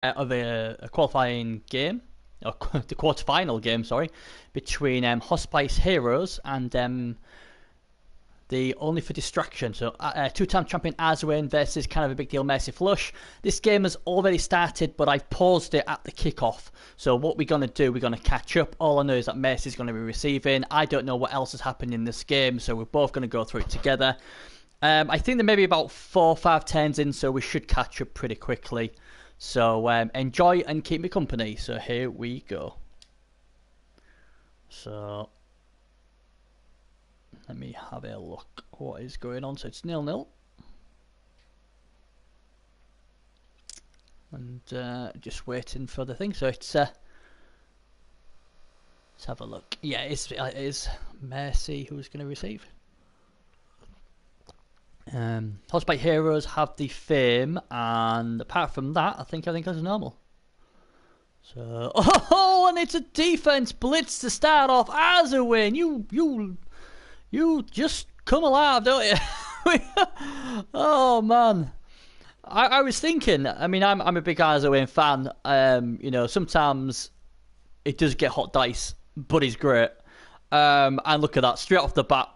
of a qualifying game, or the quarterfinal game, sorry, between Hospice Heroes and the Only for Distraction. So, two-time champion Azwin versus kind of a big deal Mercy Flush. This game has already started, but I've paused it at the kickoff. So, what we're going to do, we're going to catch up. All I know is that Mercy's going to be receiving. I don't know what else has happened in this game, so we're both going to go through it together. I think there may be about 4 or 5 turns in, so we should catch up pretty quickly. So enjoy and keep me company. So here we go. So let me have a look what is going on. So it's 0-0. And just waiting for the thing. So it's let's have a look. Yeah, it is Mercy who's going to receive. Hospice Heroes have the fame, and apart from that, I think everything is normal. So, oh, and it's a defense blitz to start off as a win. You just come alive, don't you? Oh man, I was thinking. I mean, I'm a big Azawin fan. Sometimes it does get hot dice, but he's great. And look at that, straight off the bat,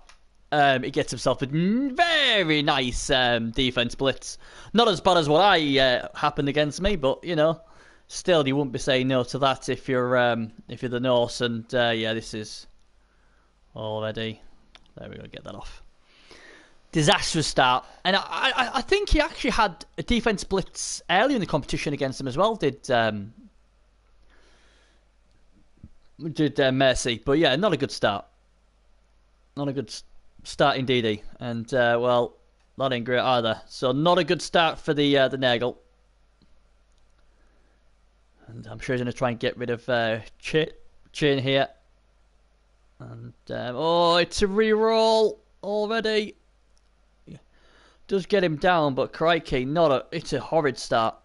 he gets himself a very nice defense blitz. Not as bad as what I happened against me, but still, you wouldn't be saying no to that if you're the Norse. And yeah, this is already. There we go. Get that off. Disastrous start, and I think he actually had a defense blitz early in the competition against him as well. Did Mercy, but yeah, not a good start. Not a good start indeed, and well, that ain't great either. So not a good start for the Nagel. And I'm sure he's going to try and get rid of Chin here. And it's a reroll already. Does get him down, but crikey, it's a horrid start.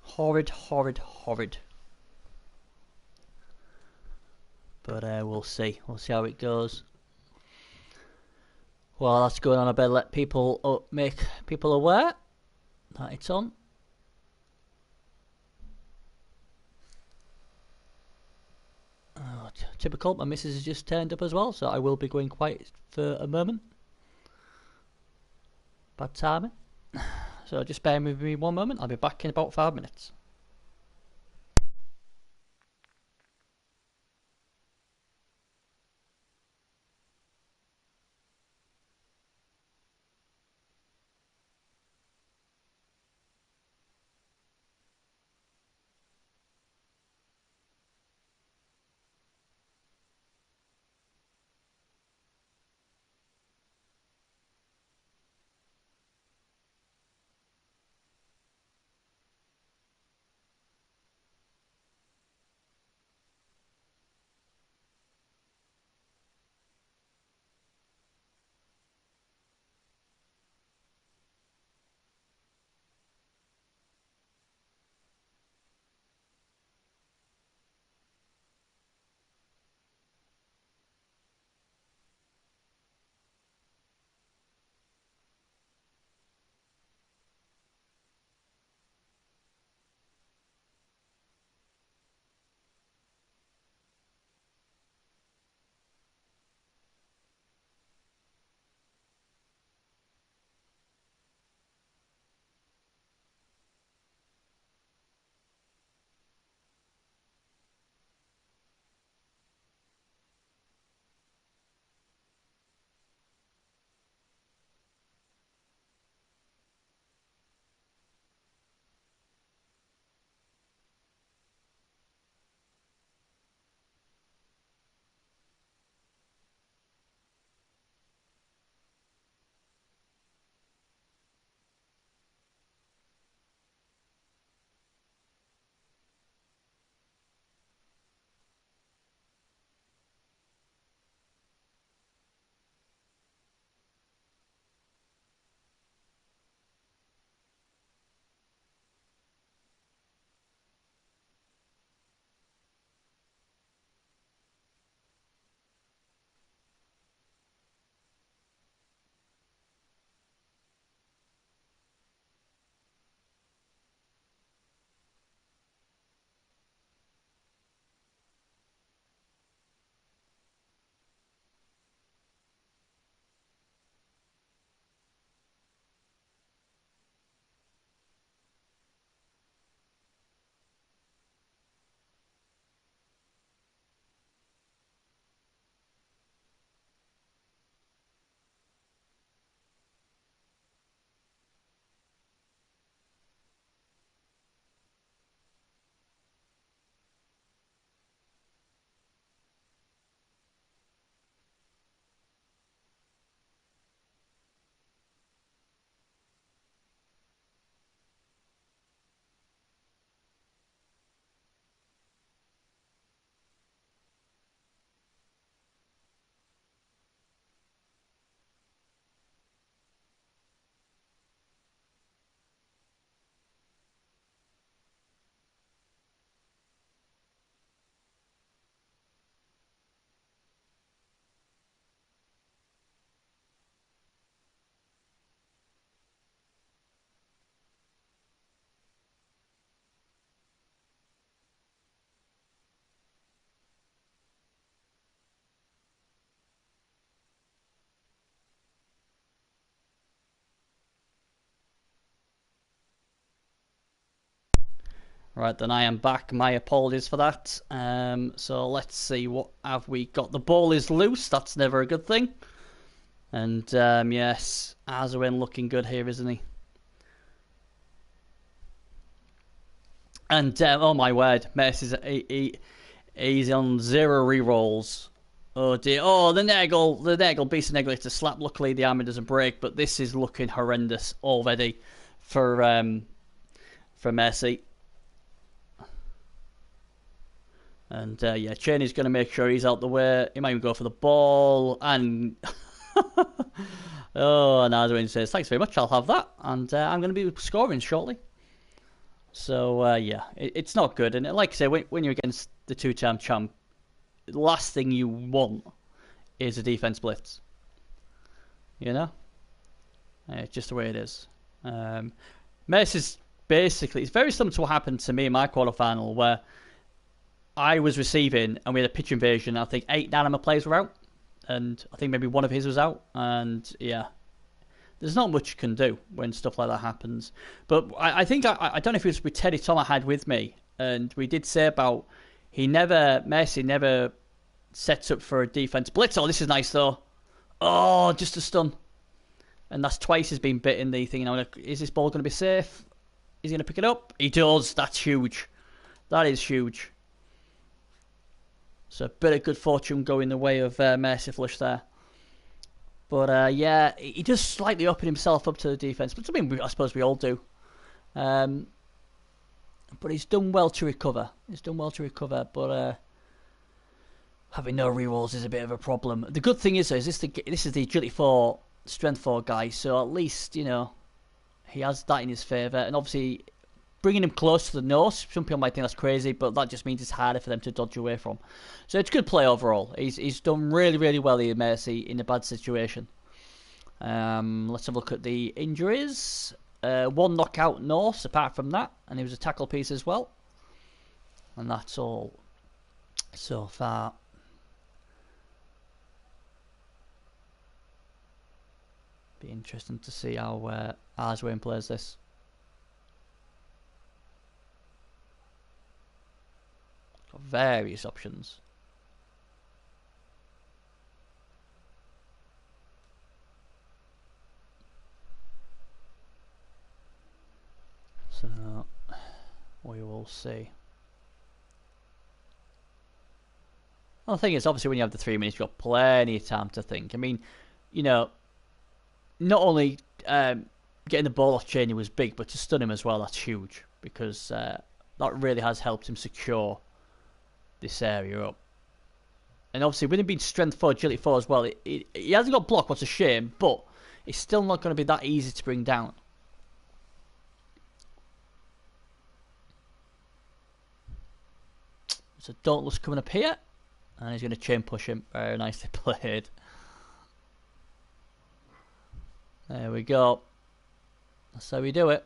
Horrid. But we'll see. We'll see how it goes. Well, that's going on. I better let people make people aware that it's on. Oh, typical. My missus has just turned up as well, so I will be going quiet for a moment. Bad timing. So just bear with me one moment. I'll be back in about 5 minutes. Right, then I am back. My apologies for that. So let's see, what have we got? The ball is loose. That's never a good thing. And yes, Azarwin looking good here, isn't he? And oh my word, Messi's he's on 0 rerolls. Oh dear. Oh, the Nagel beats the Nagel. It's a slap. Luckily, the armor doesn't break, but this is looking horrendous already for Messi. And yeah, Cheney's going to make sure he's out the way. He might even go for the ball. And oh, and Azarwin says, "Thanks very much. I'll have that." And I'm going to be scoring shortly. So yeah, it's not good. And like I say, when you're against the 2-time champ, the last thing you want is a defense blitz. You know, it's just the way it is. Messi's basically, it's very similar to what happened to me in my quarterfinal, where I was receiving and we had a pitch invasion. I think 8 Nanama players were out, and I think maybe one of his was out. And yeah, there's not much you can do when stuff like that happens. But I think I don't know if it was with Teddy Tom I had with me, and we did say about Messi never sets up for a defense blitz. Oh, this is nice though. Oh, just a stun, and that's twice he's been bitten. The thing, is this ball going to be safe? Is he going to pick it up? He does. That's huge. That is huge. So a bit of good fortune going the way of Merciflush there. But yeah, he does slightly open himself up to the defence. But I suppose we all do. But he's done well to recover. But having no rerolls is a bit of a problem. The good thing is, though, this is the Agility 4, Strength 4 guy. So at least, he has that in his favour. And obviously, bringing him close to the nose, some people might think that's crazy, but that just means it's harder for them to dodge away from. So it's good play overall. He's done really, really well here, Mercy, in a bad situation. Let's have a look at the injuries. 1 knockout Norse, apart from that, and he was a tackle piece as well. And that's all so far. Be interesting to see how Arswain plays this. Got various options. So we will see. Well, the thing is, obviously, when you have the 3 minutes, you've got plenty of time to think. I mean, not only getting the ball off Cheney was big, but to stun him as well, that's huge, because that really has helped him secure this area up. And obviously, with him being Strength 4, Agility 4 as well, he hasn't got block, what's a shame, but it's still not going to be that easy to bring down. So Dauntless coming up here, and he's going to chain push him. Very nicely played. There we go. That's how we do it.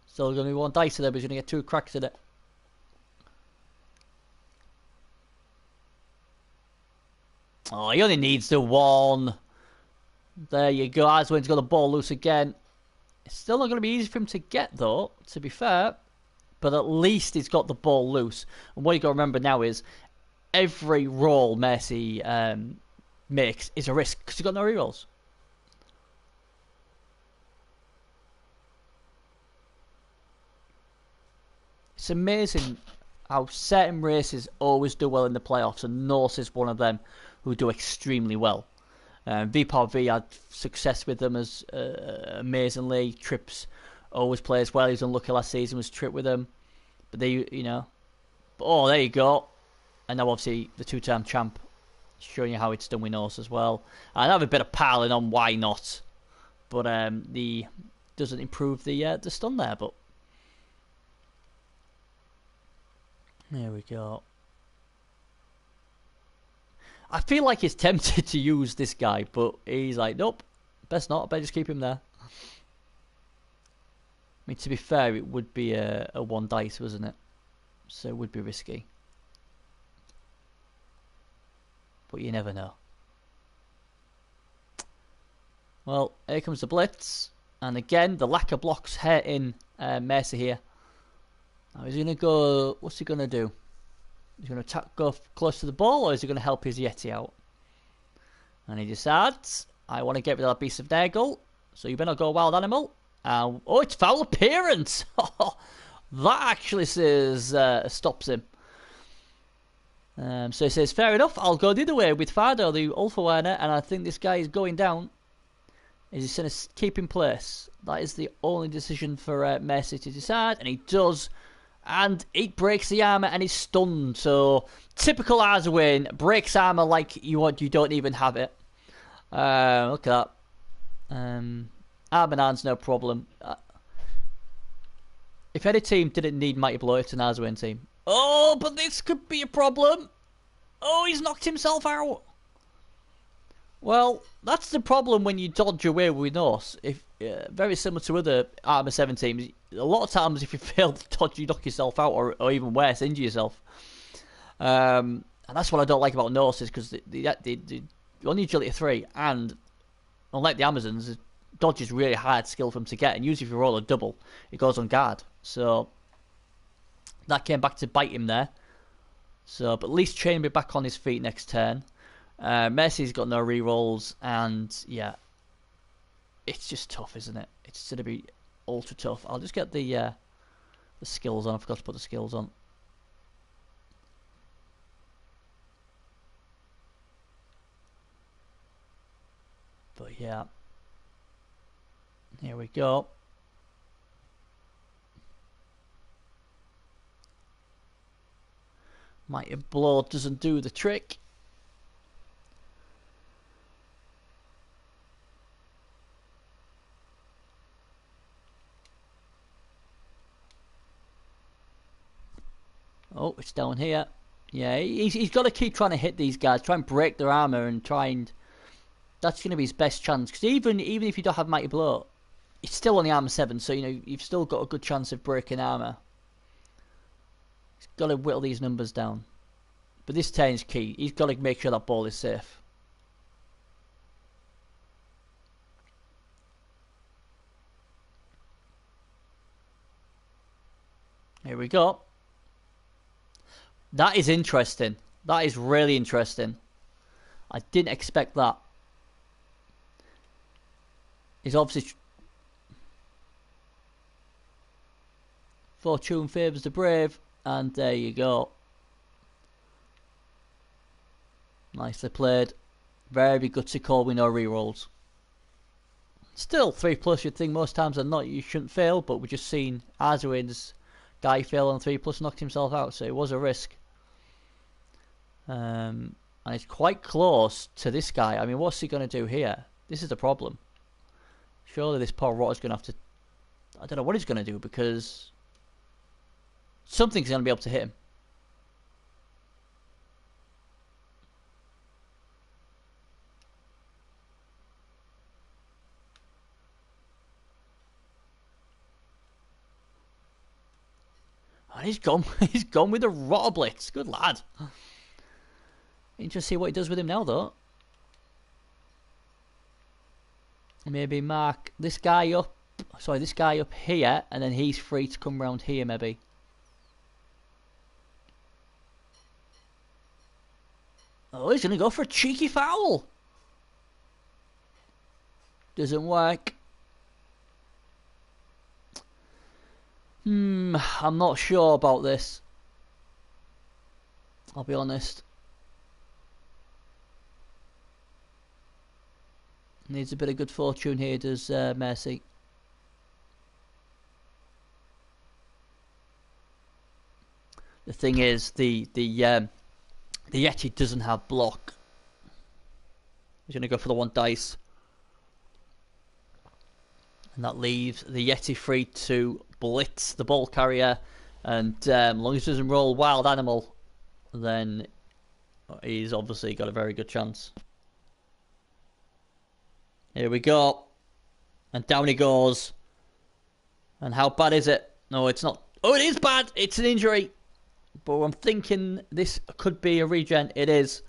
Still going to be 1 dice there, but he's going to get 2 cracks at it. Oh, he only needs the 1. There you go. Aswin's got the ball loose again. It's still not going to be easy for him to get, though, to be fair. But at least he's got the ball loose. And what you got to remember now is every roll Messi makes is a risk because he's got no rerolls. It's amazing how certain races always do well in the playoffs, and Norse is one of them who do extremely well. VPRV had success with them as amazingly. Trips always plays well. He was unlucky last season, was Trip with them. But they, oh, there you go. And now obviously the 2-time champ, showing you how it's done with Norse as well. And I have a bit of piling on, why not? But the doesn't improve the stun there, but there we go. I feel like he's tempted to use this guy, but he's like, nope, best not. I better just keep him there. I mean, to be fair, it would be a 1 dice, wasn't it? So it would be risky. But you never know. Well, here comes the blitz. And again, the lack of blocks hurting Mercer here. Now he's going to go... What's he going to do? He's going to go close to the ball, or is he going to help his Yeti out? And he decides, I want to get rid of that beast of Nurgle, so you better not go wild animal. Oh, it's foul appearance! That actually says stops him. So he says, fair enough, I'll go the other way with Fardo, the Ulfaweiner, and I think this guy is going down. Is he going to keep in place? That is the only decision for Mercy to decide, and he does. And he breaks the armour and he's stunned. So, typical Arzawain, breaks armour like you don't even have it. Look at that. Armanan's no problem. If any team didn't need Mighty Blow, it's an Arzawain team. Oh, but this could be a problem. Oh, he's knocked himself out. Well, that's the problem when you dodge away with Norse. If very similar to other Armour 7 teams, a lot of times if you fail to dodge, you knock yourself out, or even worse, injure yourself. And that's what I don't like about Norse, is because they only agility 3, and unlike the Amazons, dodge is really hard skill for them to get, and usually if you roll a double, it goes on guard. So that came back to bite him there. So, but at least Chain will be back on his feet next turn. Mercy's got no rerolls, and yeah, it's just tough, isn't it? It's going to be ultra tough. I'll just get the skills on. I forgot to put the skills on. But yeah, here we go. Mighty Blow doesn't do the trick. Oh, it's down here. Yeah, he's got to keep trying to hit these guys, try and break their armor, and try and... That's going to be his best chance. Because even if you don't have Mighty Blow, it's still on the armor 7, so you've still got a good chance of breaking armor. He's got to whittle these numbers down. But this turn is key. He's got to make sure that ball is safe. Here we go. That is interesting. That is really interesting. I didn't expect that. He's obviously... Fortune favours the brave. And there you go. Nicely played. Very gutsy call with no rerolls. Still, 3+, you'd think most times than not you shouldn't fail, but we've just seen Arzawain's guy fail on 3+, knocked himself out, so it was a risk. And it's quite close to this guy. I mean, what's he going to do here? This is the problem. Surely this poor Rotter's going to have to... I don't know what he's going to do, because... something's going to be able to hit him. And he's gone. He's gone with a Rotter Blitz. Good lad. Interesting to see what he does with him now, though. Maybe mark this guy up. Sorry, this guy up here, and then he's free to come round here, maybe. Oh, he's going to go for a cheeky foul. Doesn't work. I'm not sure about this. I'll be honest. Needs a bit of good fortune here, does Mercy. The thing is, the Yeti doesn't have block. He's going to go for the 1 dice. And that leaves the Yeti free to blitz the ball carrier. And as long as he doesn't roll wild animal, then he's obviously got a very good chance. Here we go. And down he goes. And how bad is it? No, it's not. Oh, it is bad. It's an injury. But I'm thinking this could be a regen. It is.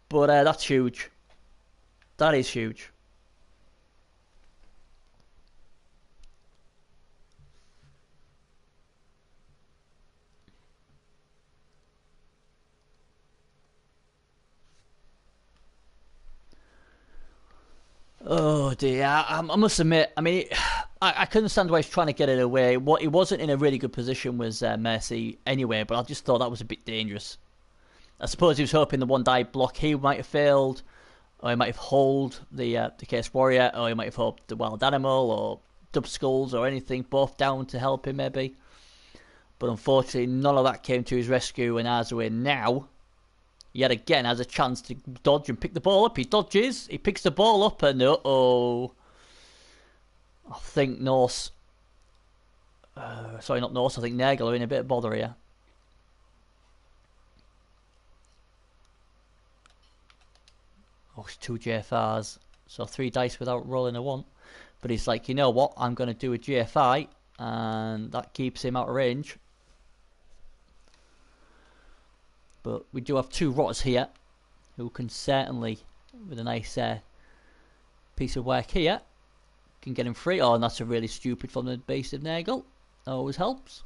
But that's huge. That is huge. Oh dear, I must admit, I mean, I can understand why he's trying to get it away. What he wasn't in a really good position was Messi anyway, but I just thought that was a bit dangerous. I suppose he was hoping the one dive block he might have failed, or he might have holed the Case Warrior, or he might have hoped the Wild Animal, or Dub Skulls, or anything, both down to help him maybe. But unfortunately, none of that came to his rescue, and Azawin now, yet again, has a chance to dodge and pick the ball up. He dodges, he picks the ball up, and uh-oh. I think Norse... sorry, not Norse, I think Nagel are in a bit of bother here. Oh, it's 2 GFRs, so 3 dice without rolling a 1. But he's like, you know what, I'm going to do a GFI, and that keeps him out of range. But we do have 2 rotters here, who can certainly, with a nice piece of work here, can get him free. Oh, and that's a really stupid from the base of Nagel. Always helps.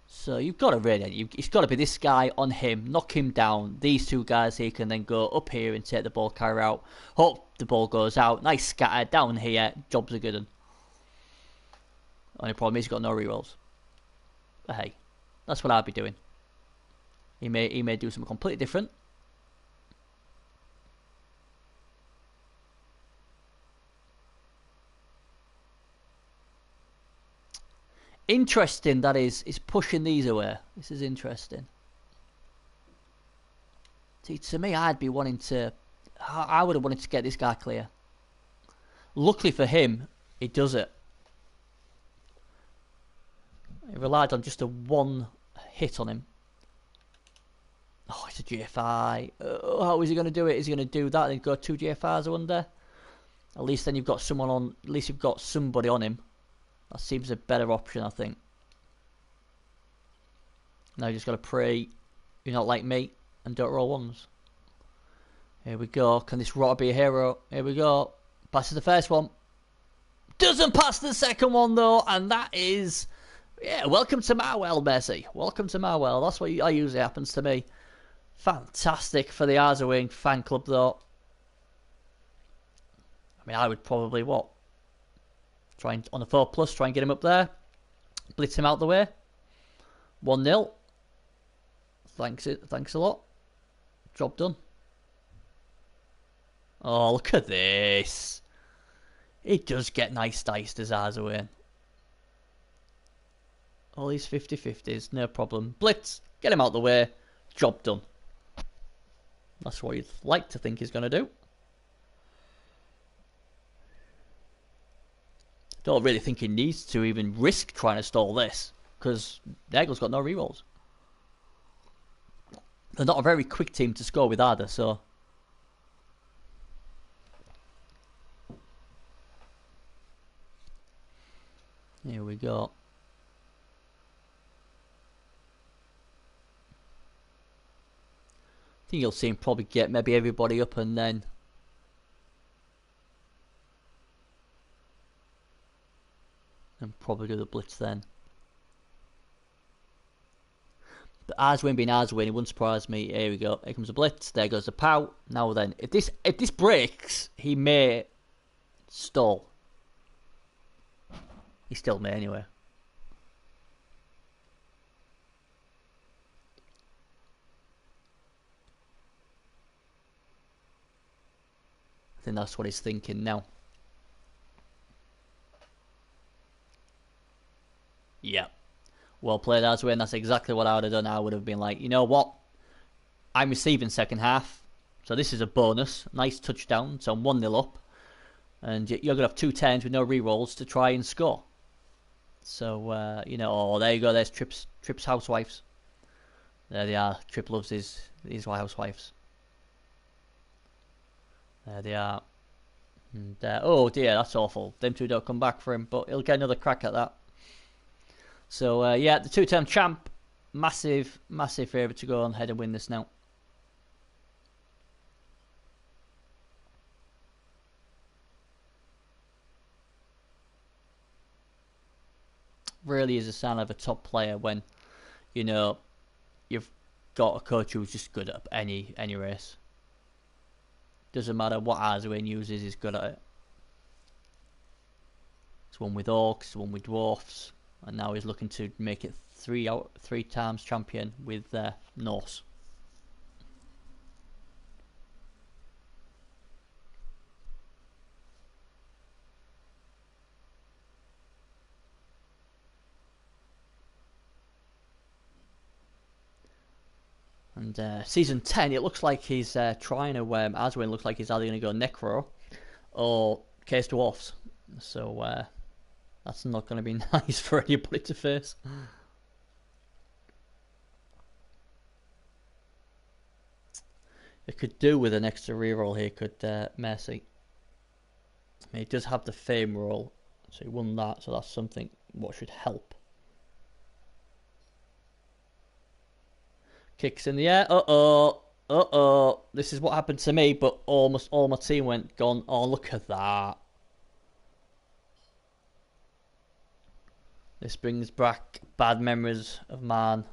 So you've got to really, it's got to be this guy on him, knock him down. These 2 guys here can then go up here and take the ball carrier out. Hope the ball goes out. Nice scatter down here. Job's a good one. Only problem is he's got no rerolls. But hey, that's what I'd be doing. He may do something completely different. Interesting that is pushing these away. This is interesting. See, to me, I'd be wanting to... I would have wanted to get this guy clear. Luckily for him, he does it. He relied on just a 1 hit on him. Oh, it's a GFI. How is he going to do it? Is he going to do that and go 2 GFIs under? At least then you've got someone on... At least you've got somebody on him. That seems a better option, I think. Now you just got to pray you're not like me and don't roll 1s. Here we go. Can this rotter be a hero? Here we go. Passes the first one. Doesn't pass the second one, though. And that is... Yeah, welcome to my world, Messi. Welcome to my world. That's what usually happens to me. Fantastic for the Azawin fan club, though. I mean, I would probably, what? Try and, on the 4+, try and get him up there. Blitz him out the way. 1-0. Thanks a lot. Job done. Oh, look at this. It does get nice dice, does Azawin. All these 50-50s, no problem. Blitz, get him out the way. Job done. That's what you'd like to think he's going to do. Don't really think he needs to even risk trying to stall this, because Nagel's got no rerolls. They're not a very quick team to score with either, so... Here we go. I think you'll see him probably get maybe everybody up and then... and probably do the blitz then. But Azawin being Azawin, it wouldn't surprise me. Here we go. Here comes the blitz. There goes the pout. Now then, if this breaks, he may stall. He still may anyway. I think that's what he's thinking now. Yeah. Well played, Azawin. That's exactly what I would have done. I would have been like, you know what? I'm receiving second half. So this is a bonus. Nice touchdown. So I'm 1-0 up. And you're going to have 2 10s with no rerolls to try and score. So, you know, oh, there you go. There's Tripp's housewives. There they are. Tripp loves his housewives. There they are. And, oh dear, that's awful. Them 2 don't come back for him. But he'll get another crack at that. So, yeah, the 2-term champ, massive favourite to go on ahead and win this now. Really is a sign of a top player when, you know, you've got a coach who's just good at any race. Doesn't matter what Arzuin uses, he's good at it. It's one with Orcs, it's one with Dwarfs, and now he's looking to make it 3 times champion with Norse. And season 10, it looks like he's trying to. Aswin looks like he's either going to go Necro or Case Dwarfs. So that's not going to be nice for anybody to face. It could do with an extra reroll here, could Mercy. I mean, he does have the Fame roll, so he won that, so that's something what should help. Kicks in the air. Uh-oh. This is what happened to me, but almost all my team went gone. Oh, look at that. This brings back bad memories of man.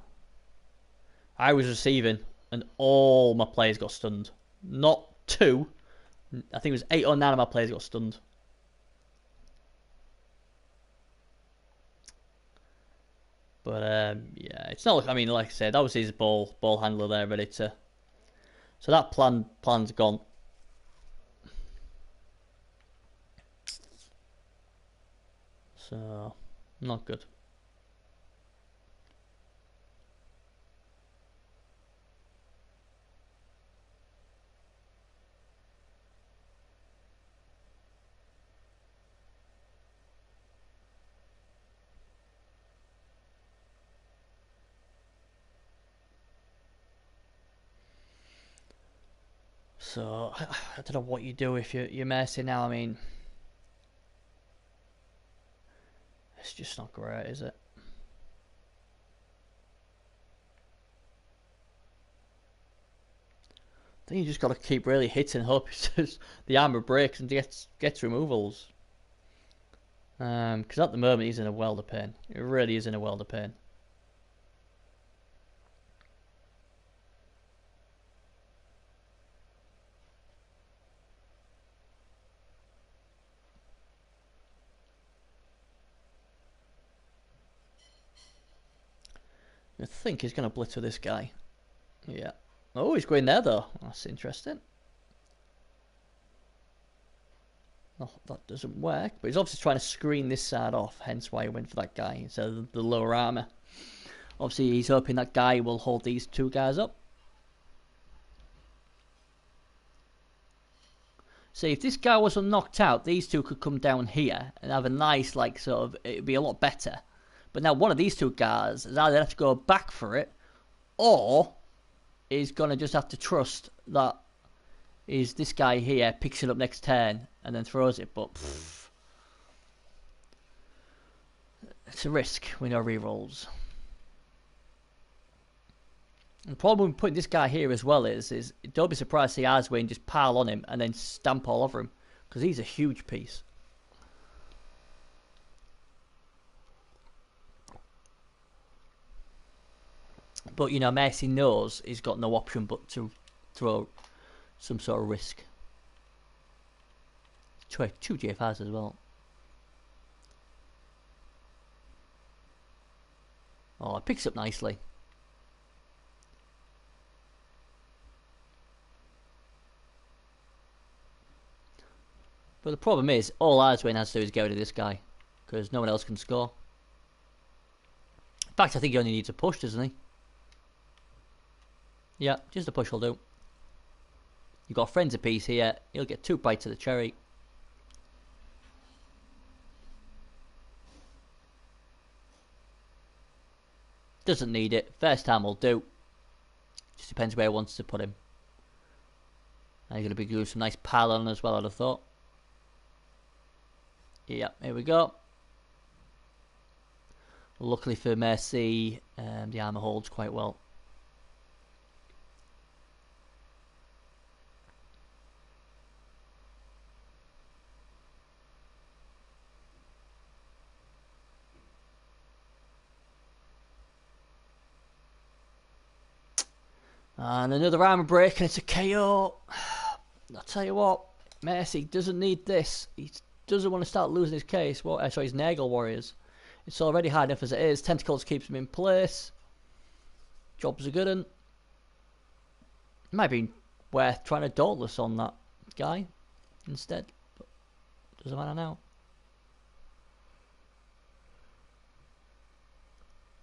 I was receiving, and all my players got stunned. Not 2. I think it was 8 or 9 of my players got stunned. But yeah, it's not. I mean, like I said, that was his ball handler there, ready to. So that plan's gone. So not good. So I don't know what you do if you're Mercy now. I mean, it's just not great, is it? I think you just got to keep really hitting, hope the armor breaks and gets removals. Because at the moment he's in a world of pain. It really is in a world of pain. I think he's going to blitz with this guy. Yeah. Oh, he's going there though. That's interesting. Oh, that doesn't work. But he's obviously trying to screen this side off. Hence why he went for that guy instead of the lower armor. Obviously, he's hoping that guy will hold these 2 guys up. See, if this guy wasn't knocked out, these 2 could come down here and have a nice, like, sort of, it'd be a lot better. But now one of these 2 guys is either have to go back for it, or is going to just have to trust that is this guy here picks it up next turn and then throws it. But it's a risk with no rerolls. The problem with putting this guy here as well is don't be surprised to see Aswin just pile on him and then stamp all over him, because he's a huge piece. But, you know, Mercy knows he's got no option but to throw some sort of risk. 2 GFRs as well. Oh, it picks up nicely. But the problem is, all Arswin has to do is go to this guy, because no one else can score. In fact, I think he only needs a push, doesn't he? Yeah, just a push will do. You've got friends apiece here. He'll get 2 bites of the cherry. Doesn't need it. First time will do. Just depends where he wants to put him. Now he's going to be doing some nice pile on as well, I'd have thought. Yeah, here we go. Luckily for Mercy, the armor holds quite well. And another armor break, and it's a KO. I'll tell you what, Messi doesn't need this. He doesn't want to start losing his case. His Nagel Warriors. It's already hard enough as it is. Tentacles keeps him in place. Job's a good one. Might be worth trying to Dauntless on that guy instead. But doesn't matter now.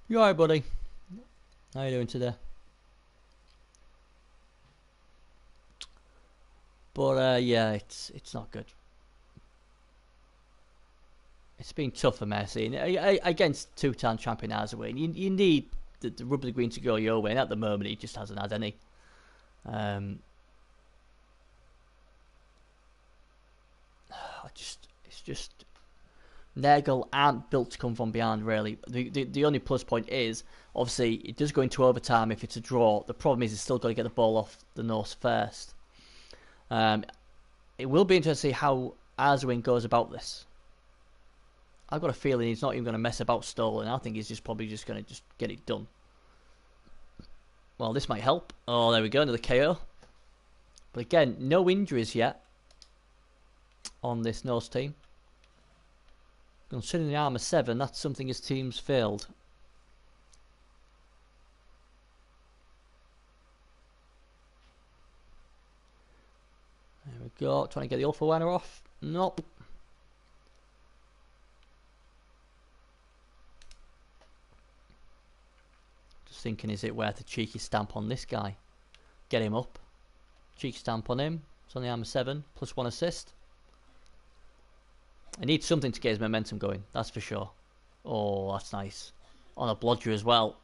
You alright, buddy? How you doing today? But yeah, it's not good. It's been tough for Messi against two-time champion Azewin. You need the rub of the green to go your way, and at the moment he just hasn't had any. It's just Nagel aren't built to come from behind, really. The only plus point is, obviously, it does go into overtime if it's a draw. The problem is he's still got to get the ball off the nose first. It will be interesting to see how Azewin goes about this. I've got a feeling he's not even going to mess about Stolen. I think he's probably just going to just get it done. Well, this might help. Oh, there we go, another KO. But again, no injuries yet on this Norse team. Considering the armour 7, that's something his team's failed. There we go, trying to get the Alpha Winner off. Nope. Just thinking, is it worth a cheeky stamp on this guy? Get him up. Cheeky stamp on him. It's on the armour 7, plus 1 assist. I need something to get his momentum going, that's for sure. Oh, that's nice. On a blodger as well.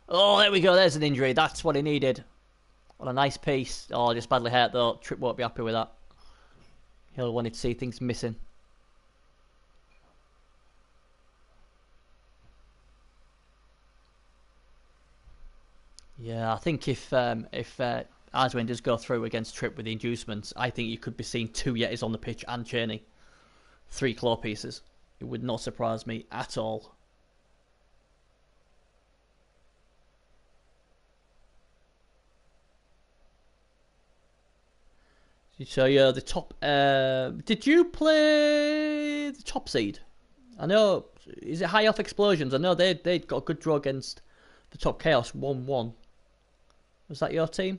Oh, there we go, there's an injury. That's what he needed. What a nice piece. Oh, just badly hurt though. Tripp won't be happy with that. He'll want to see things missing. Yeah, I think if Azewin does go through against Tripp with the inducements, I think you could be seeing 2 Yetis on the pitch and Cheney. 3 claw pieces. It would not surprise me at all. So yeah, the top. Did you play the top seed? I know. Is it High Elf Explosions? I know they got a good draw against the top Chaos 1-1. Was that your team?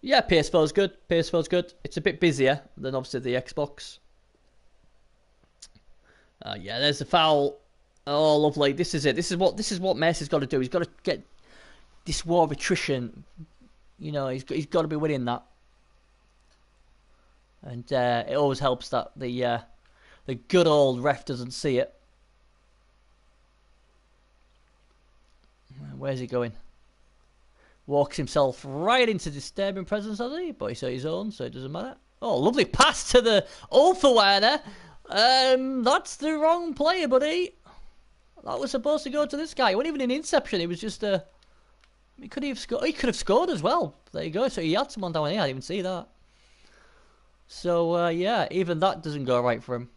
Yeah, PS4's good. PS4's good. It's a bit busier than obviously the Xbox. Yeah, there's the foul. Oh, lovely. This is it. This is what Messi's got to do. He's got to get this war of attrition. You know, he's got to be winning that. And it always helps that the good old ref doesn't see it. Where's he going? Walks himself right into disturbing presence, has he? But he's his own, so it doesn't matter. Oh, lovely pass to the Alpha Werner. That's the wrong player, buddy. That was supposed to go to this guy. It wasn't even an interception. It was just a... He could have scored. He could have scored as well. There you go. So he had someone down here. I didn't even see that. So, yeah, even that doesn't go right for him.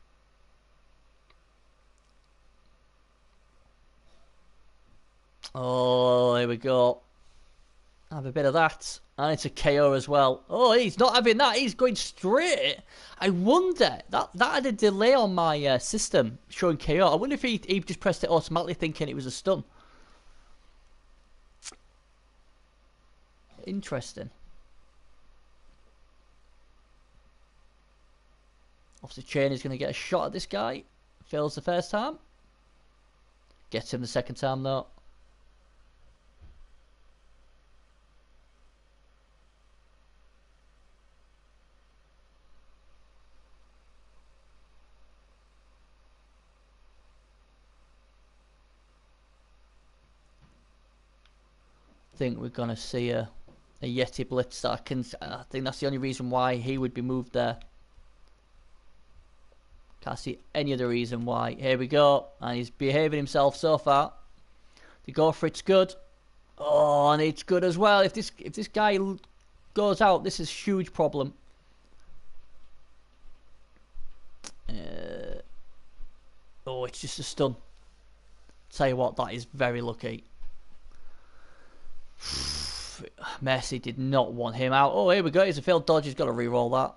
Oh, there we go. Have a bit of that. And it's a KO as well. Oh, he's not having that. He's going straight. I wonder. That had a delay on my system showing KO. I wonder if he just pressed it automatically thinking it was a stun. Interesting. Obviously, Chain is going to get a shot at this guy. Fails the first time. Gets him the second time, though. I think we're going to see a Yeti blitz. I think that's the only reason why he would be moved there. Can't see any other reason why. Here we go. And he's behaving himself so far. The go for it's good. Oh, and it's good as well. If this guy goes out, this is a huge problem. Oh, it's just a stun. Tell you what, that is very lucky. Messi did not want him out. Oh, here we go. He's a field dodge. He's got to re-roll that.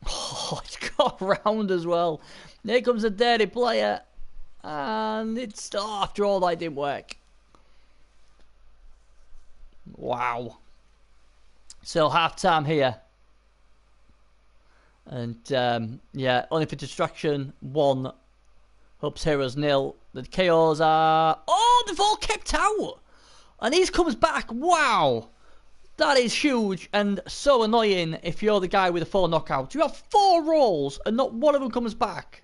Oh, it's got round as well. Here comes a dirty player. And it's... Oh, after all, that didn't work. Wow. So, half-time here. And, yeah, only for distraction, 1. Hopes Heroes 0. The KOs are... Oh, they've all kept out. And he comes back. Wow. That is huge and so annoying if you're the guy with the 4 knockouts. You have 4 rolls and not one of them comes back.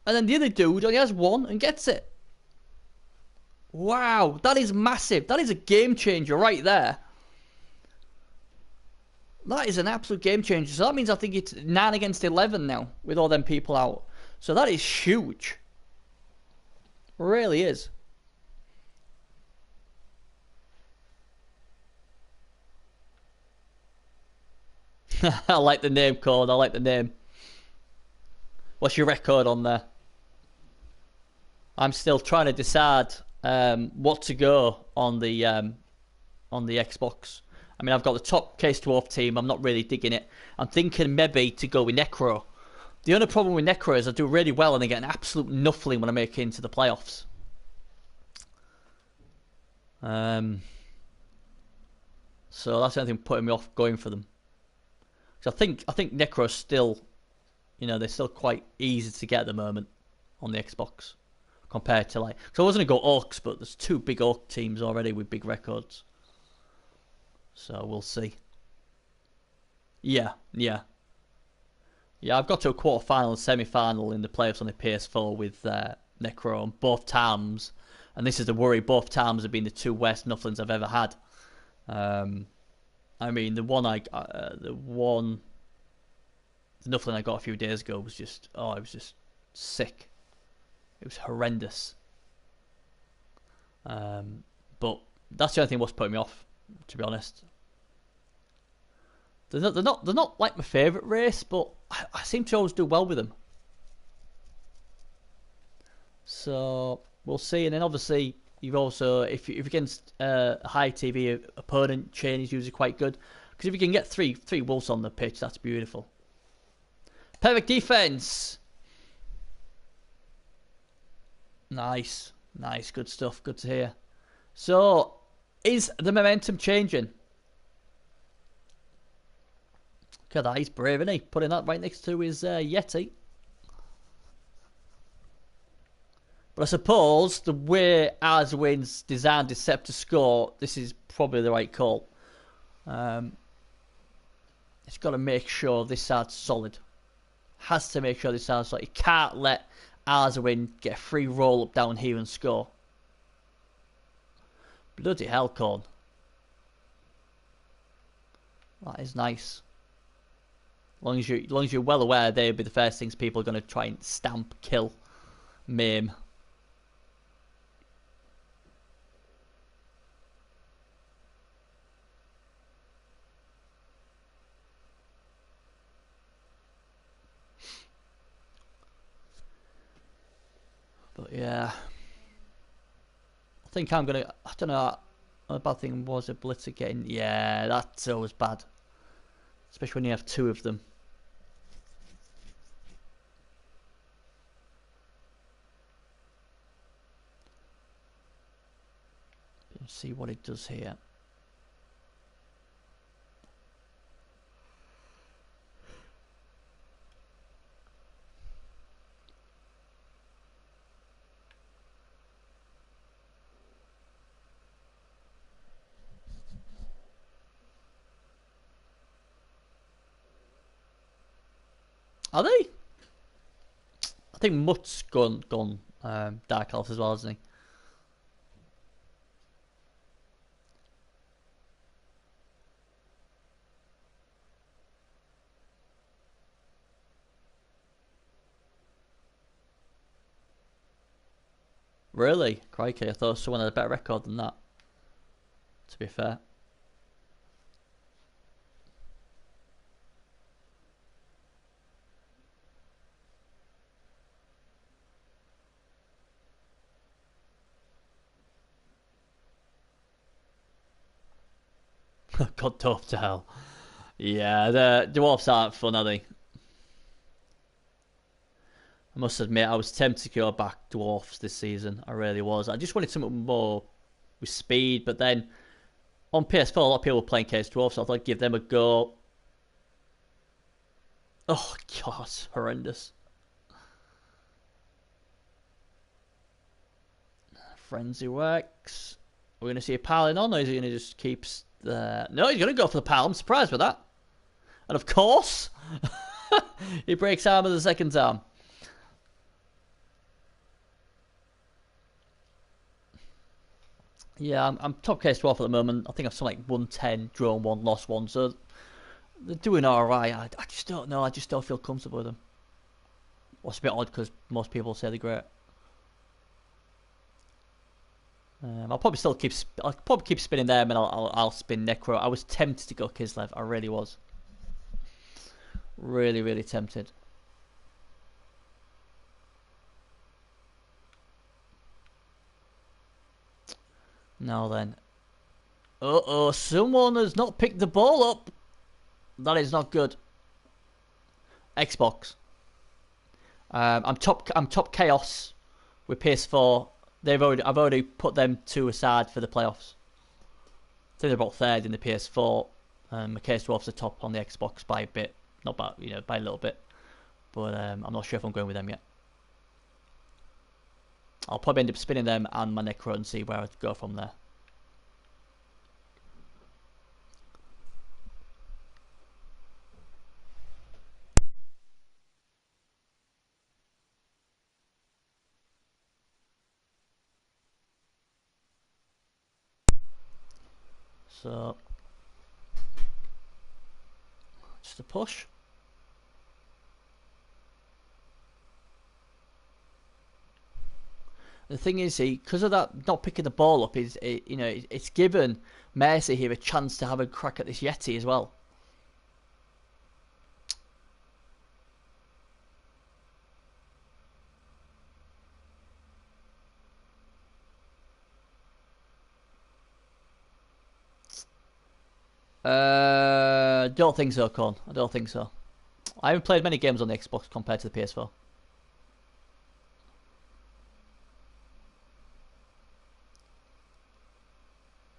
And then the other dude only has 1 and gets it. Wow, that is massive. That is a game changer right there. That is an absolute game changer. So that means I think it's 9 against 11 now with all them people out. So that is huge. It really is. I like the name, Cord. I like the name. What's your record on there? I'm still trying to decide what to go on the Xbox. I mean, I've got the top Case Dwarf team. I'm not really digging it. I'm thinking maybe to go with Necro. The only problem with Necro is I do really well and I get an absolute nuffling when I make it into the playoffs. So that's the only thing putting me off going for them. So I think Necro's still, you know, they're still quite easy to get at the moment on the Xbox compared to like. So I was going to go Orcs, but there's 2 big Orc teams already with big records. So we'll see. Yeah. I've got to a quarter-final and semi-final in the playoffs on the PS4 with Necro on both times, and this is the worry. Both times have been the 2 worst nufflings I've ever had. I mean, the nuffling I got a few days ago was just, it was just sick. It was horrendous. But that's the only thing that's putting me off, to be honest. They're not like my favourite race, but I seem to always do well with them. So we'll see. And then obviously you've also, if against a high TV opponent, chain is usually quite good, because if you can get three wolves on the pitch, that's beautiful. Perfect defense. Nice, good stuff. Good to hear. So, is the momentum changing? Look at that, he's brave, isn't he? Putting that right next to his Yeti. But I suppose the way Arzawin's designed his set to score, this is probably the right call. It's got to make sure this side's solid. Has to make sure this side's solid. He can't let Arzawin get a free roll up down here and score. Bloody hell, Corn. That is nice. As long as you're well aware, they'll be the first things people are going to try and stamp, kill, maim. But yeah, I think I'm gonna. I don't know. The bad thing was a blitz again. Yeah, that's always bad, especially when you have 2 of them. Let's see what it does here. Are they? I think Mutt's gone Dark Elf as well, hasn't he? Really? Crikey, I thought someone had a better record than that, to be fair. God dwarf to hell. Yeah, the dwarfs aren't fun, are they? I must admit, I was tempted to go back dwarfs this season. I really was. I just wanted something more with speed, but then on PS4, a lot of people were playing Case Dwarfs, so I thought I'd give them a go. Oh, God, horrendous. Frenzy works. We're going to see a piling on, or is he going to just keep... No, he's going to go for the pile. I'm surprised with that. And of course, he breaks arm of the second time. Yeah, I'm top Case 12 at the moment. I think I've something like 110, drawn one, lost one. So they're doing alright. I just don't know. I just don't feel comfortable with them. Well, it's a bit odd because most people say they're great. I'll probably keep spinning them, and I'll spin Necro. I was tempted to go Kislev. I really was. Really, really tempted. Now then. Uh-oh, someone has not picked the ball up. That is not good. Xbox. I'm top Chaos with PS4. I've already put them two aside for the playoffs. I think they're about third in the PS4. My Case Dwarfs are top on the Xbox by a bit, not by by a little bit. But I'm not sure if I'm going with them yet. I'll probably end up spinning them and my Necro and see where I go from there. So, just a push. The thing is, because of that not picking the ball up, it's given Mercy here a chance to have a crack at this Yeti as well. Don't think so, Con. I don't think so. I haven't played many games on the Xbox compared to the PS4.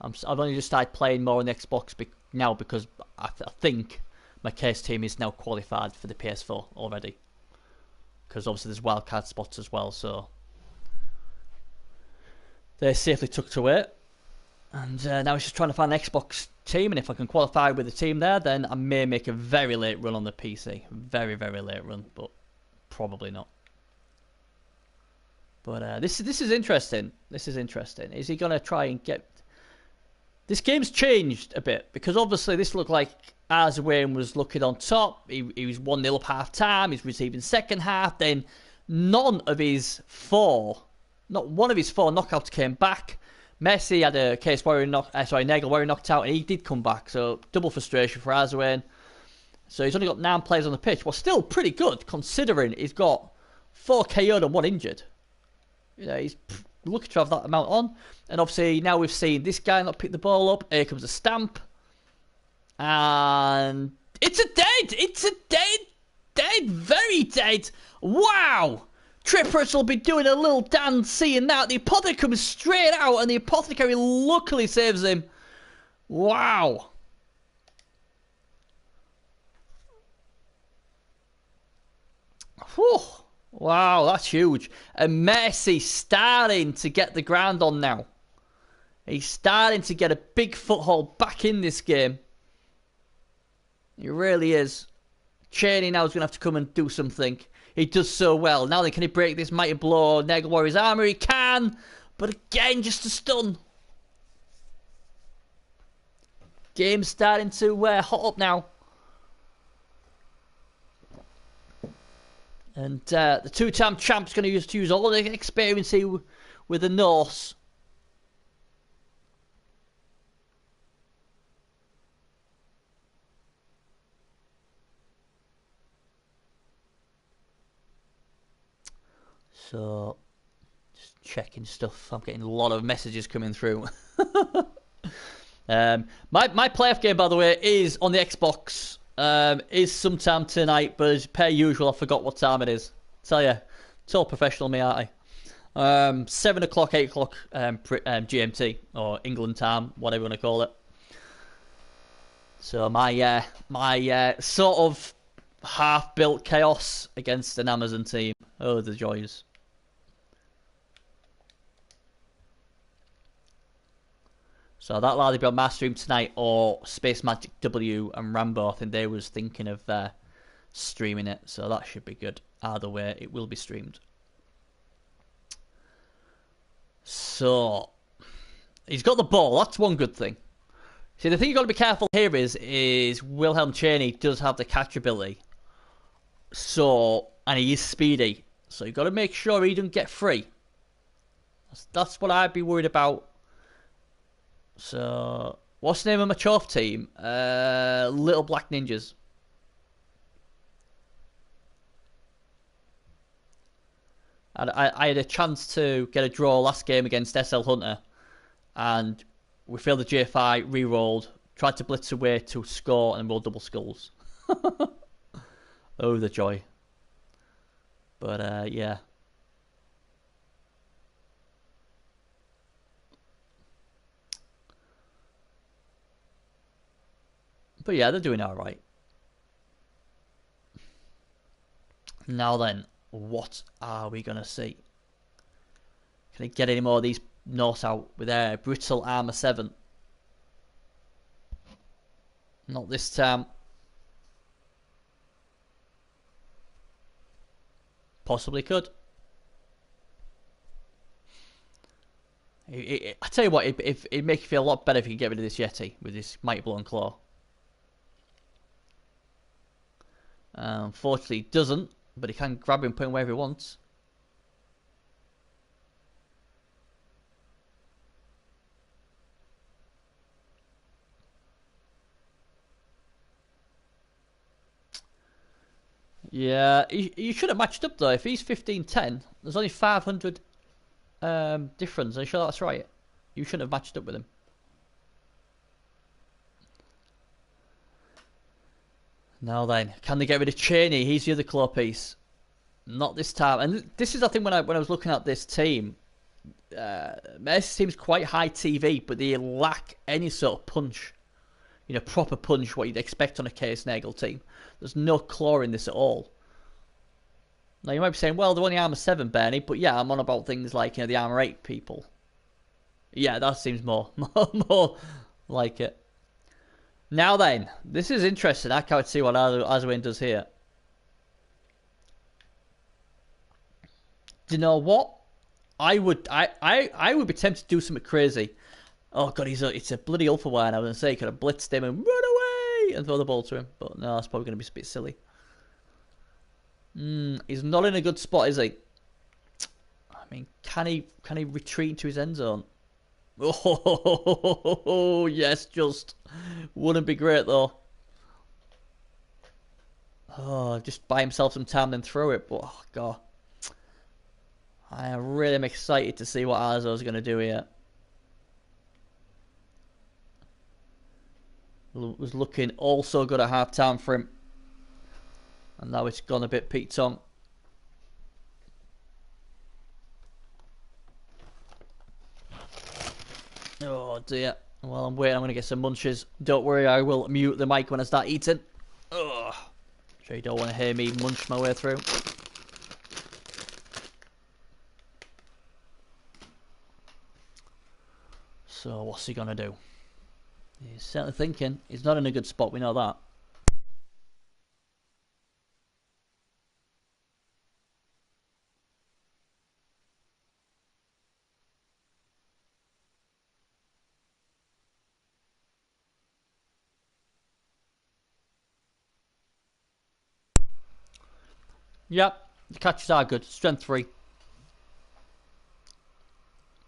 I've only just started playing more on the Xbox now because I think my case team is now qualified for the PS4 already. Because obviously there's wildcard spots as well, so they're safely tucked away. And now it's just trying to find an Xbox team, and if I can qualify with the team there, then I may make a very late run on the PC. Very, very late run, but probably not. But this is interesting. This is interesting. Is he going to try and get... This game's changed a bit, because obviously this looked like Arzawayne was looking on top. He was 1-0 up half time. He's receiving second half. Then not one of his four knockouts came back. Messi had a case where Nagel where he knocked out, and he did come back. So double frustration for Arzawayne. So he's only got 9 players on the pitch. Well, still pretty good considering he's got 4 KO'd and 1 injured. He's lucky to have that amount on. And obviously now we've seen this guy not pick the ball up. Here comes a stamp. And it's a dead, very dead. Wow! Trippers will be doing a little dance seeing that. The Apothecary comes straight out and the Apothecary luckily saves him. Wow. Whew. Wow, that's huge. And Mercy starting to get the ground on now. He's starting to get a big foothold back in this game. He really is. Cheney now is going to have to come and do something. He does so well. Now then, can he break this mighty blow? Nagel Warrior's armor? He can. But again, just a stun. Game's starting to hot up now. And the two-time champ's going to use all the experience with the Norse. So, just checking stuff. I'm getting a lot of messages coming through. My playoff game, by the way, is on the Xbox. Is sometime tonight, but as per usual, I forgot what time it is. Tell you, it's all professional me, aren't I? 7 o'clock, 8 o'clock GMT, or England time, whatever you want to call it. So my sort of half-built chaos against an Amazon team. Oh, the joys. So that'll either be on my stream tonight or Space Magic W and Rambo. I think they was thinking of streaming it, so that should be good. Either way, it will be streamed. So he's got the ball. That's one good thing. See, the thing you've got to be careful here is Wilhelm Chaney does have the catch ability. So, and he is speedy. So you've got to make sure he doesn't get free. That's what I'd be worried about. So, what's the name of my Chof team? Little Black Ninjas. I had a chance to get a draw last game against SL Hunter, and we failed the JFI, re-rolled, tried to blitz away to score, and rolled double skulls. Oh, the joy. But, yeah. But yeah, they're doing alright. Now then, what are we going to see? Can I get any more of these Norse out with their Brittle Armour 7? Not this time. Possibly could. I tell you what, it'd make you feel a lot better if you could get rid of this Yeti with this Mighty Blow and Claw. Unfortunately, it doesn't, but he can grab him and put him wherever he wants. Yeah, you should have matched up though. If he's 15-10, there's only 500 difference. Are you sure that's right? You shouldn't have matched up with him. Now then, can they get rid of Cheney? He's the other claw piece. Not this time. And this is, I think, when I was looking at this team, Mercy team's quite high TV, but they lack any sort of punch. You know, proper punch, what you'd expect on a Case Nagel team. There's no claw in this at all. Now, you might be saying, well, they're only Armour 7, Bernie, but yeah, I'm on about things like, you know, the Armour 8 people. Yeah, that seems more like it. Now then, this is interesting. I can't see what Azwin does here. Do you know what? I would be tempted to do something crazy. Oh god, it's a bloody Alpha Wire. I was gonna say he could have blitzed him and run away and throw the ball to him, but no, that's probably gonna be a bit silly. He's not in a good spot, is he? I mean, can he retreat into his end zone? Oh yes, just wouldn't be great though. Oh, just buy himself some time then throw it, but oh god. I really am excited to see what Arzo's going to do here. Was looking all so good at half time for him. And now it's gone a bit Pete Tong. Oh dear. Well, I'm waiting. I'm going to get some munches. Don't worry, I will mute the mic when I start eating. Ugh. Sure you don't want to hear me munch my way through. So what's he going to do? He's certainly thinking. He's not in a good spot, we know that. Yep, the catches are good. Strength 3.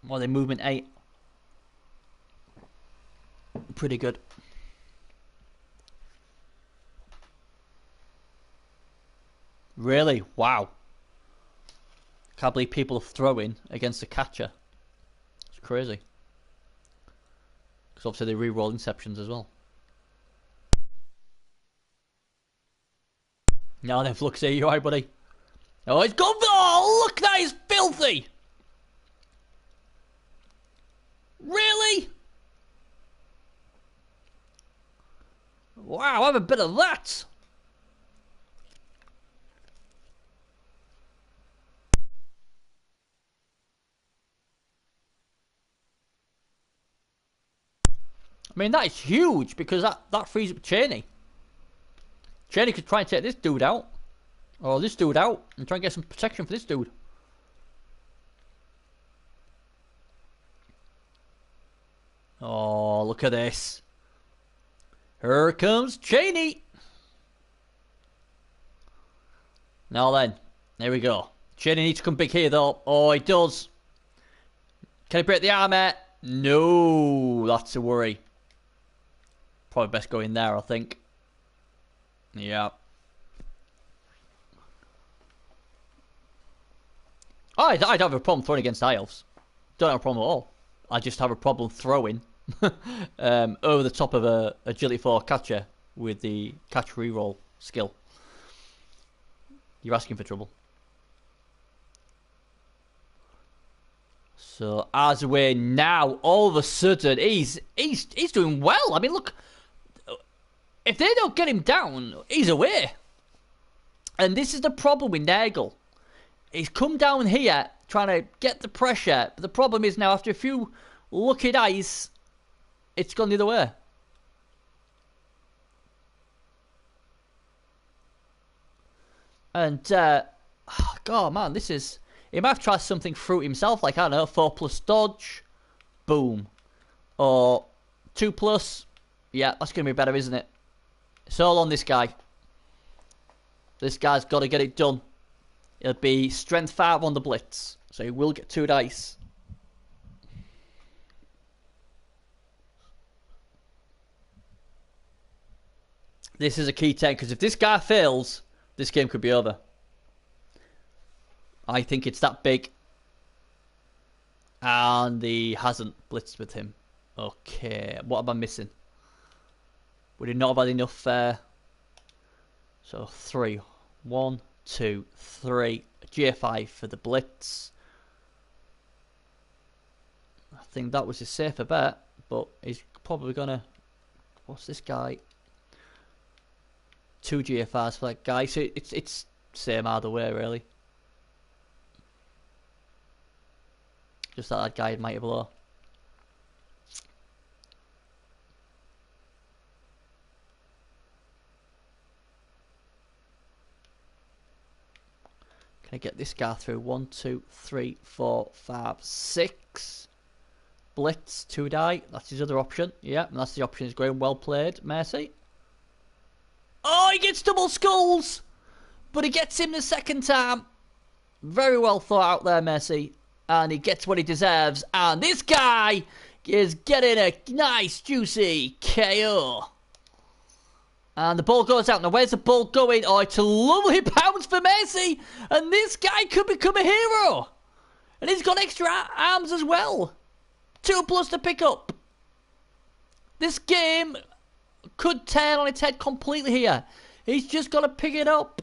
Well, they movement 8. Pretty good. Really? Wow. Can't believe people are throwing against a catcher. It's crazy. Because obviously they re-roll Inceptions as well. Now then, Fluxy, you alright, buddy? Oh, it's gone. Oh, look, that is filthy. Really? Wow, have a bit of that. I mean, that is huge because that frees up Cheney. Cheney could try and take this dude out. Or this dude out. And try and get some protection for this dude. Oh, look at this. Here comes Cheney. Now then. There we go. Cheney needs to come big here though. Oh, he does. Can he break the armor? No. That's a worry. Probably best go in there, I think. Yeah. I'd have a problem throwing against High Elves. Don't have a problem at all. I just have a problem throwing over the top of a Agility 4 catcher with the catch reroll skill. You're asking for trouble. So Azaway now, all of a sudden, he's doing well. I mean, look, if they don't get him down, he's away. And this is the problem with Nurgle. He's come down here trying to get the pressure. But the problem is now, after a few lucky dice, it's gone the other way. And, God, man, this is... He might have tried something through himself, like, I don't know, 4+ dodge. Boom. Or 2+. Yeah, that's going to be better, isn't it? It's all on this guy. This guy's got to get it done. It'll be strength 5 on the blitz. So he will get 2 dice. This is a key 10, because if this guy fails, this game could be over. I think it's that big. And he hasn't blitzed with him. Okay, what am I missing? We did not have had enough. So 3. 1, 2, 3. GFI for the blitz. I think that was his safer bet, but he's probably gonna. What's this guy? 2 GFRs for that guy. So it's same either way, really. Just that guy might have below. Can I get this guy through? 1, 2, 3, 4, 5, 6. Blitz, 2 die. That's his other option. Yeah, and that's the option he's going. Well played, Mercy. Oh, he gets double skulls! But he gets him the second time. Very well thought out there, Mercy. And he gets what he deserves. And this guy is getting a nice, juicy KO. And the ball goes out. Now, where's the ball going? Oh, it's a lovely bounce for Messi. And this guy could become a hero. And he's got extra arms as well. 2+ to pick up. This game could turn on its head completely here. He's just got to pick it up.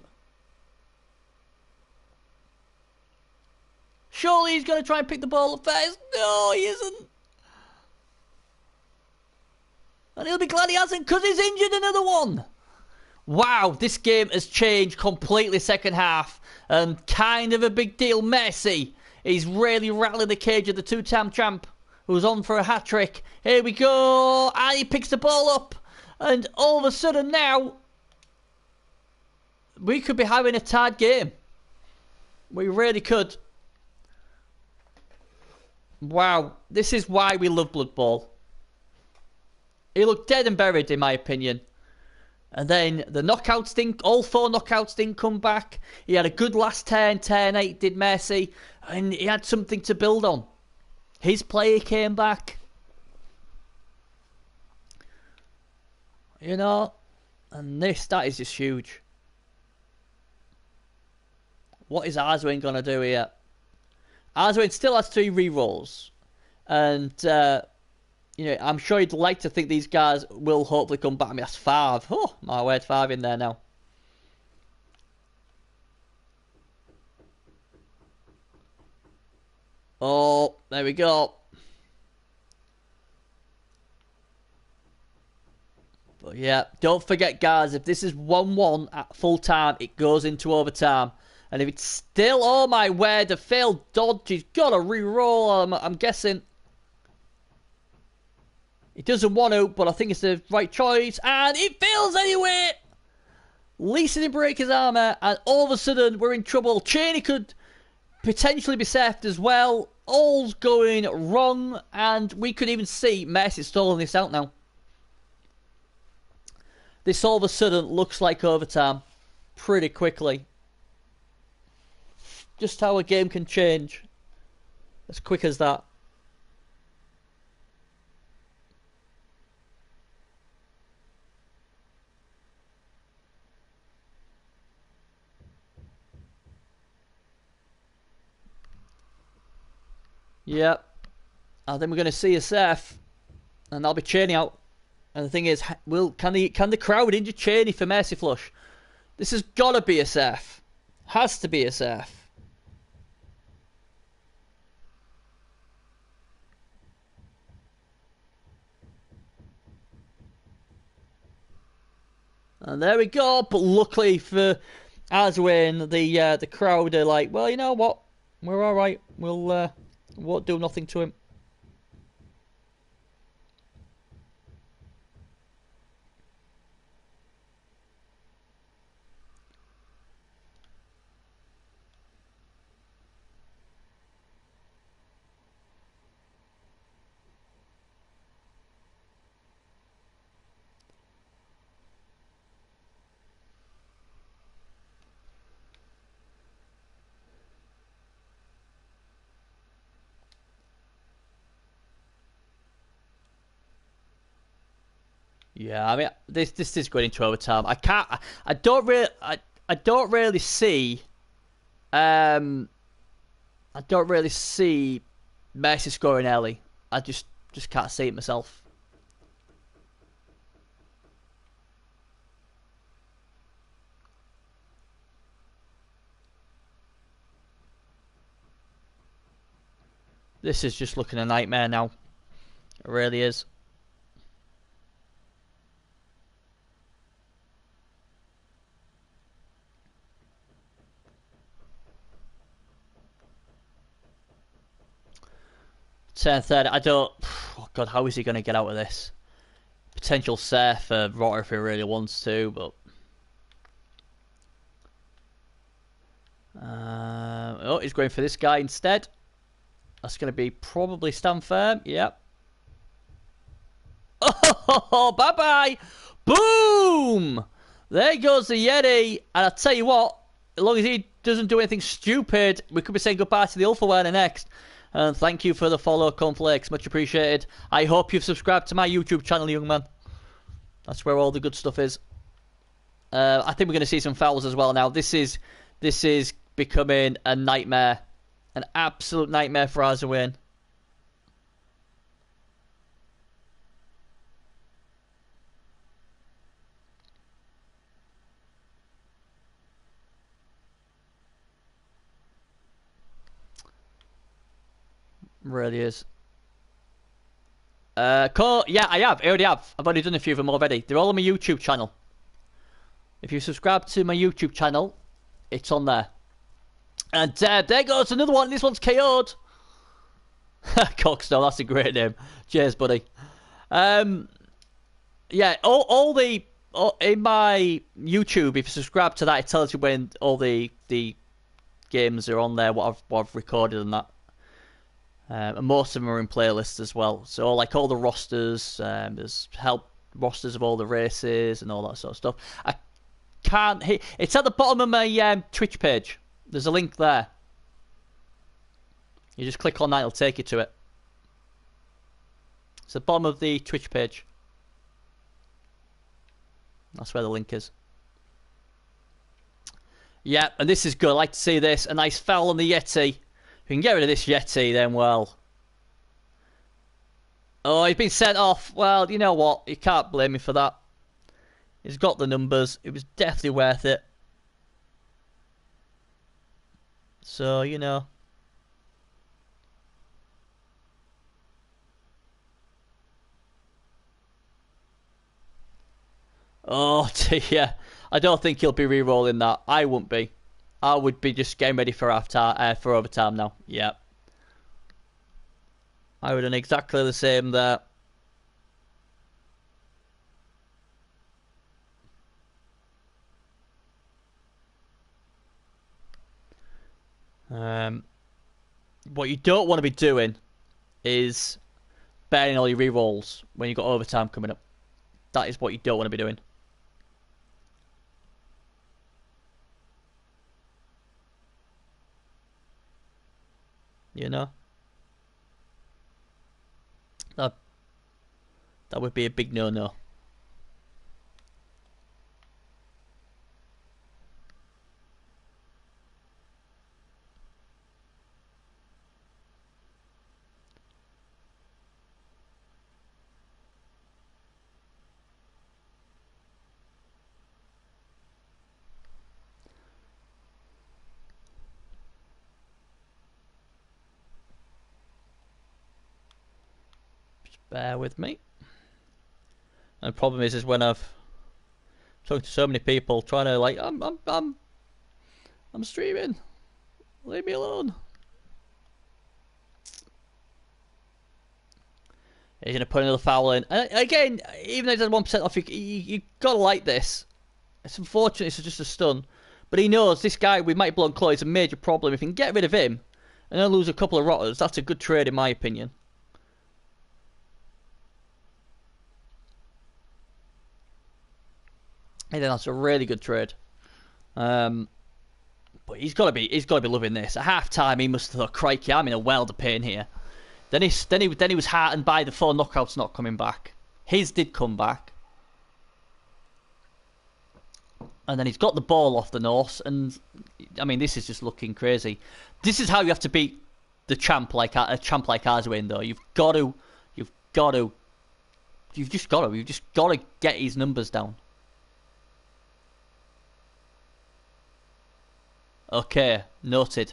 Surely he's going to try and pick the ball up first. No, he isn't. And he'll be glad he hasn't, because he's injured another one. Wow, this game has changed completely second half. And kind of a big deal. Messi, he's really rattling the cage of the 2-time champ, who's on for a hat-trick. Here we go. And he picks the ball up. And all of a sudden now, we could be having a tied game. We really could. Wow, this is why we love Blood Bowl. He looked dead and buried, in my opinion. And then the knockouts didn't, all 4 knockouts didn't come back. He had a good last turn 8, did Messi. And he had something to build on. His player came back. You know, and that is just huge. What is Arswin going to do here? Arswin still has 3 rerolls. And You know, I'm sure you'd like to think these guys will hopefully come back. I mean, that's 5. Oh, my word, 5 in there now. Oh, there we go. But yeah, don't forget, guys, if this is 1-1 at full time, it goes into overtime. And if it's still, oh my word, a failed dodge, he's got to re-roll, I'm guessing. He doesn't want to, but I think it's the right choice. And it fails anyway! Leeson didn't break his armour, and all of a sudden, we're in trouble. Cheney could potentially be saved as well. All's going wrong, and we could even see Messi stalling this out now. This all of a sudden looks like overtime pretty quickly. Just how a game can change as quick as that. Yep. I think we're going to see a sef, and that'll be Cheney out. And the thing is, can the crowd injure Cheney for mercy flush? This has got to be a sef. Has to be a sef. And there we go. But luckily for Aswin, the crowd are like, well, you know what? We're all right. We'll won't do nothing to him. Yeah, I mean, this is going into overtime. I don't really see, I don't really see Messi scoring early. I just can't see it myself. This is just looking a nightmare now. It really is. Third, I don't. Oh God, how is he going to get out of this? Potential save for Rotter if he really wants to, but. Oh, he's going for this guy instead. That's going to be probably stand firm. Yep. Oh, bye bye. Boom! There goes the Yeti. And I'll tell you what, as long as he doesn't do anything stupid, we could be saying goodbye to the Ulfa Werner next. And thank you for the follow, Cornflakes. Much appreciated. I hope you've subscribed to my YouTube channel, young man. That's where all the good stuff is. I think we're going to see some fouls as well now. This is becoming a nightmare. An absolute nightmare for us to win. Really is. Yeah, I have. I already have. I've already done a few of them already. They're all on my YouTube channel. If you subscribe to my YouTube channel, it's on there. And there goes another one. This one's KO'd. Coxstone, that's a great name. Cheers, buddy. Yeah, in my YouTube, if you subscribe to that, it tells you when all the games are on there, what I've recorded and that. And most of them are in playlists as well. So like all the rosters, there's rosters of all the races and all that sort of stuff. I can't hit. It's at the bottom of my Twitch page. There's a link there. You just click on that, it'll take you to it. It's the bottom of the Twitch page. That's where the link is. Yeah, and this is good. I like to see this. A nice foul on the Yeti. If we can get rid of this Yeti, then well. Oh, he's been sent off. Well, you know what? You can't blame me for that. He's got the numbers. It was definitely worth it. So, you know. Oh, dear. I don't think he'll be re-rolling that. I wouldn't be. I would be just getting ready for for overtime now. Yeah. I would have done exactly the same there. What you don't want to be doing is betting all your re-rolls when you've got overtime coming up. That is what you don't want to be doing. You know? That would be a big no-no. Bear with me. And the problem is when I've talked to so many people trying to like, I'm streaming. Leave me alone. He's gonna put another foul in. And again, even though he's at 1% off, you gotta like this. It's unfortunate it's just a stun, but he knows this guy with Mighty Blow and Claw is a major problem. If he can get rid of him and then lose a couple of rotters, that's a good trade in my opinion. I think that's a really good trade. But he's got to be loving this. At half time, he must have thought, "Crikey, I'm in a world of pain here." Then he was heartened by the 4 knockouts not coming back. His did come back, and then he's got the ball off the Norse. And I mean, this is just looking crazy. This is how you have to beat the champ like a champ like Arzuin, though. You've just got to get his numbers down. Okay, noted.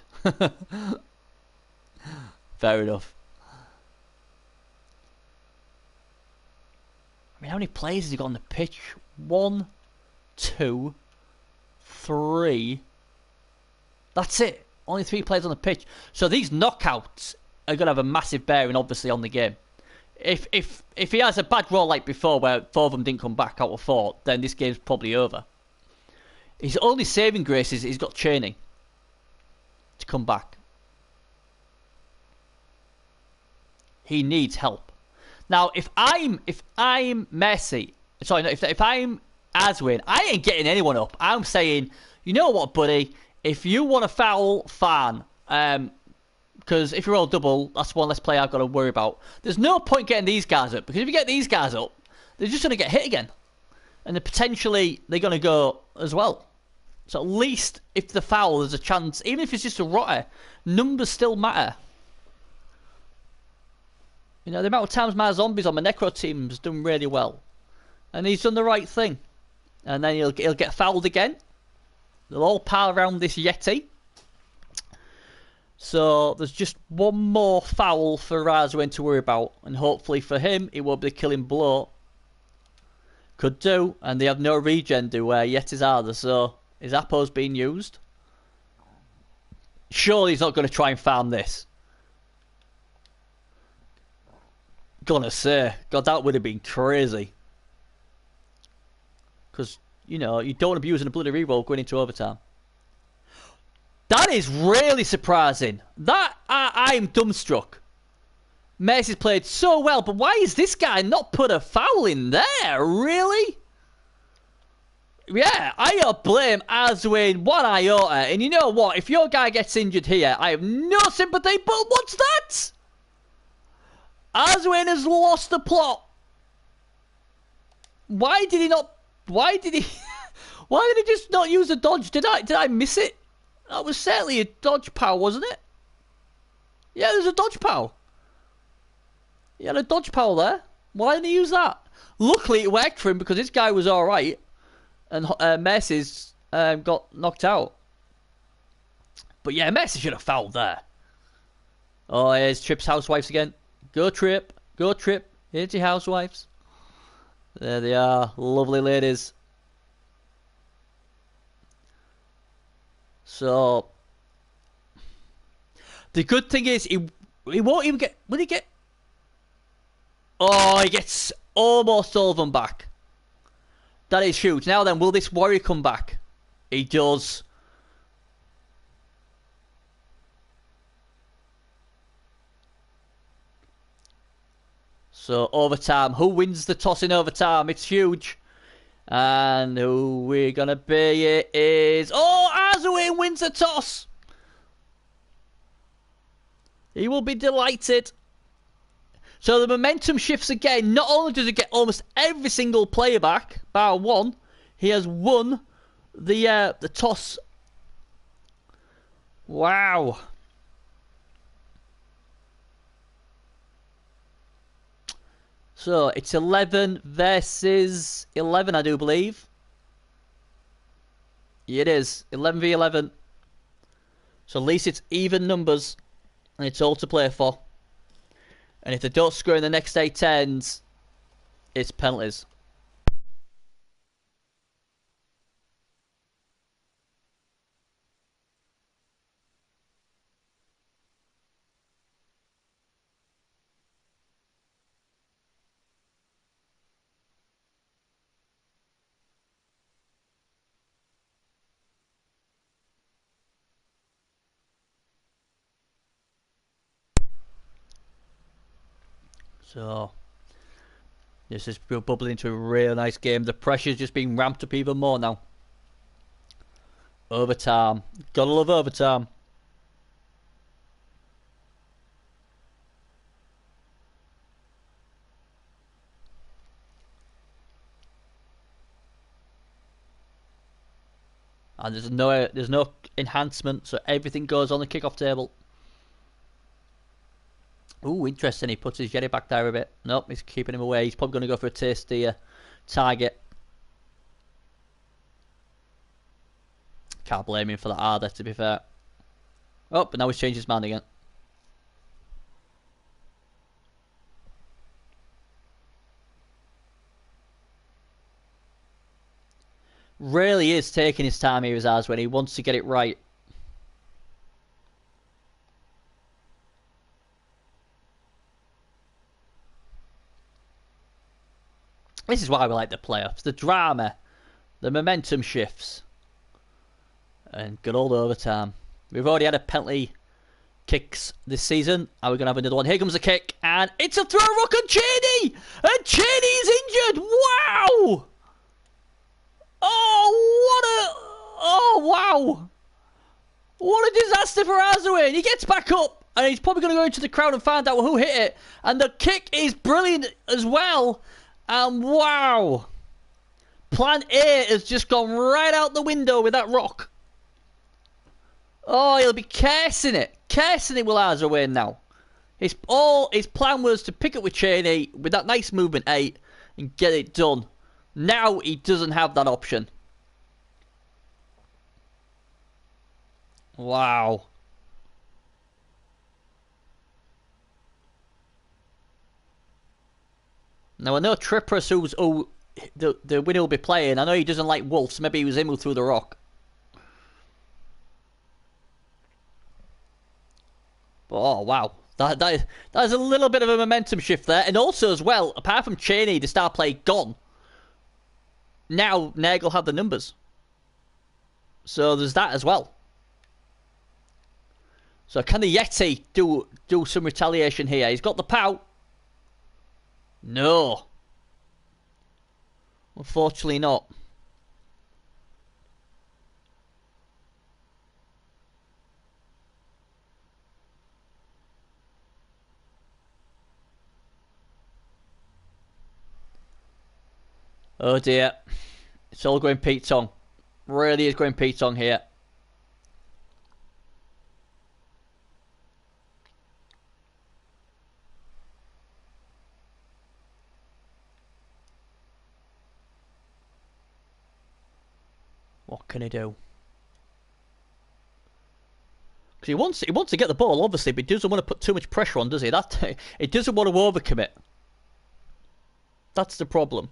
Fair enough. I mean, how many players has he got on the pitch? 1, 2, 3. That's it. Only 3 players on the pitch. So these knockouts are going to have a massive bearing, obviously, on the game. If he has a bad roll like before, where 4 of them didn't come back out of 4, then this game's probably over. His only saving grace is he's got Cheney to come back. He needs help. Now, if I'm Messi, sorry, if I'm Aswin, I ain't getting anyone up. I'm saying, you know what, buddy? If you want to foul, fine. Because if you roll double, that's one less player I've got to worry about. There's no point getting these guys up, because if you get these guys up, they're just going to get hit again. And then potentially they're going to go as well. So at least if the foul, there's a chance, even if it's just a rotter, numbers still matter. You know, the amount of times my zombies on my necro team's done really well. And he's done the right thing. And then he'll get fouled again. They'll all pile around this Yeti. So there's just one more foul for Razwin to worry about. And hopefully for him, it won't be the killing blow. Could do. And they have no regen, do where Yetis either. So his Apo's being used. Surely he's not going to try and farm this. Gonna say, God, that would have been crazy. Because, you know, you don't want to be using a bloody reroll going into overtime. That is really surprising. That, I'm dumbstruck. Messi's played so well, but why is this guy not put a foul in there? Really? Yeah, I don't blame Azwin one iota. And you know what? If your guy gets injured here, I have no sympathy, but what's that? Azwin has lost the plot. Why did he not? Why did he? Why did he just not use a dodge? Did I miss it? That was certainly a dodge pow, wasn't it? Yeah, there's a dodge pow. He had a dodge power there. Why didn't he use that? Luckily, it worked for him because this guy was alright. And Messi got knocked out. But yeah, Messi should have fouled there. Oh, here's Tripp's housewives again. Go Trip. Go Trip. Here's your housewives. There they are. Lovely ladies. So, the good thing is, he won't even get... Will he get... Oh, he gets almost all of them back. That is huge. Now then, will this warrior come back? He does. So, overtime. Who wins the toss in overtime? It's huge. And who we're going to be it is... Oh, Azewin wins the toss. He will be delighted. So the momentum shifts again. Not only does he get almost every single player back, bar one, he has won the toss. Wow. So it's 11 versus 11, I do believe. It is 11 v 11. So at least it's even numbers, and it's all to play for. And if they don't score in the next 8 turns, it's penalties. So, this is bubbling into a real nice game. The pressure's just being ramped up even more now. Overtime. Gotta love overtime. And there's no enhancement, so everything goes on the kickoff table. Ooh, interesting. He puts his Jerry back there a bit. Nope, he's keeping him away. He's probably going to go for a tasty target. Can't blame him for that either, to be fair. Oh, but now he's changed his mind again. Really is taking his time here, as when he wants to get it right. This is why we like the playoffs. The drama, the momentum shifts, and good old overtime. We've already had a penalty kicks this season, and we're going to have another one. Here comes the kick, and it's a throw rock on Cheney! And Cheney's injured! Wow! Oh, wow! What a disaster for Azewin! He gets back up, and he's probably going to go into the crowd and find out who hit it. And the kick is brilliant as well. And wow! Plan A has just gone right out the window with that rock. Oh, he'll be cursing it. Cursing it will Azewin now. His plan was to pick up with Cheney with that nice movement 8 and get it done. Now he doesn't have that option. Wow. Now I know Trippers, who the winner will be playing. I know he doesn't like Wolves. Maybe he was in through the rock. But, oh wow, that is a little bit of a momentum shift there, and also as well, apart from Cheney, the star play gone. Now Nagel have the numbers, so there's that as well. So can the Yeti do some retaliation here? He's got the pout. No. Unfortunately not. Oh dear. It's all going Pete Tong. Really is going Pete Tong here. What can he do? Because he wants to get the ball, obviously, but he doesn't want to put too much pressure on, does he? He doesn't want to overcommit. That's the problem.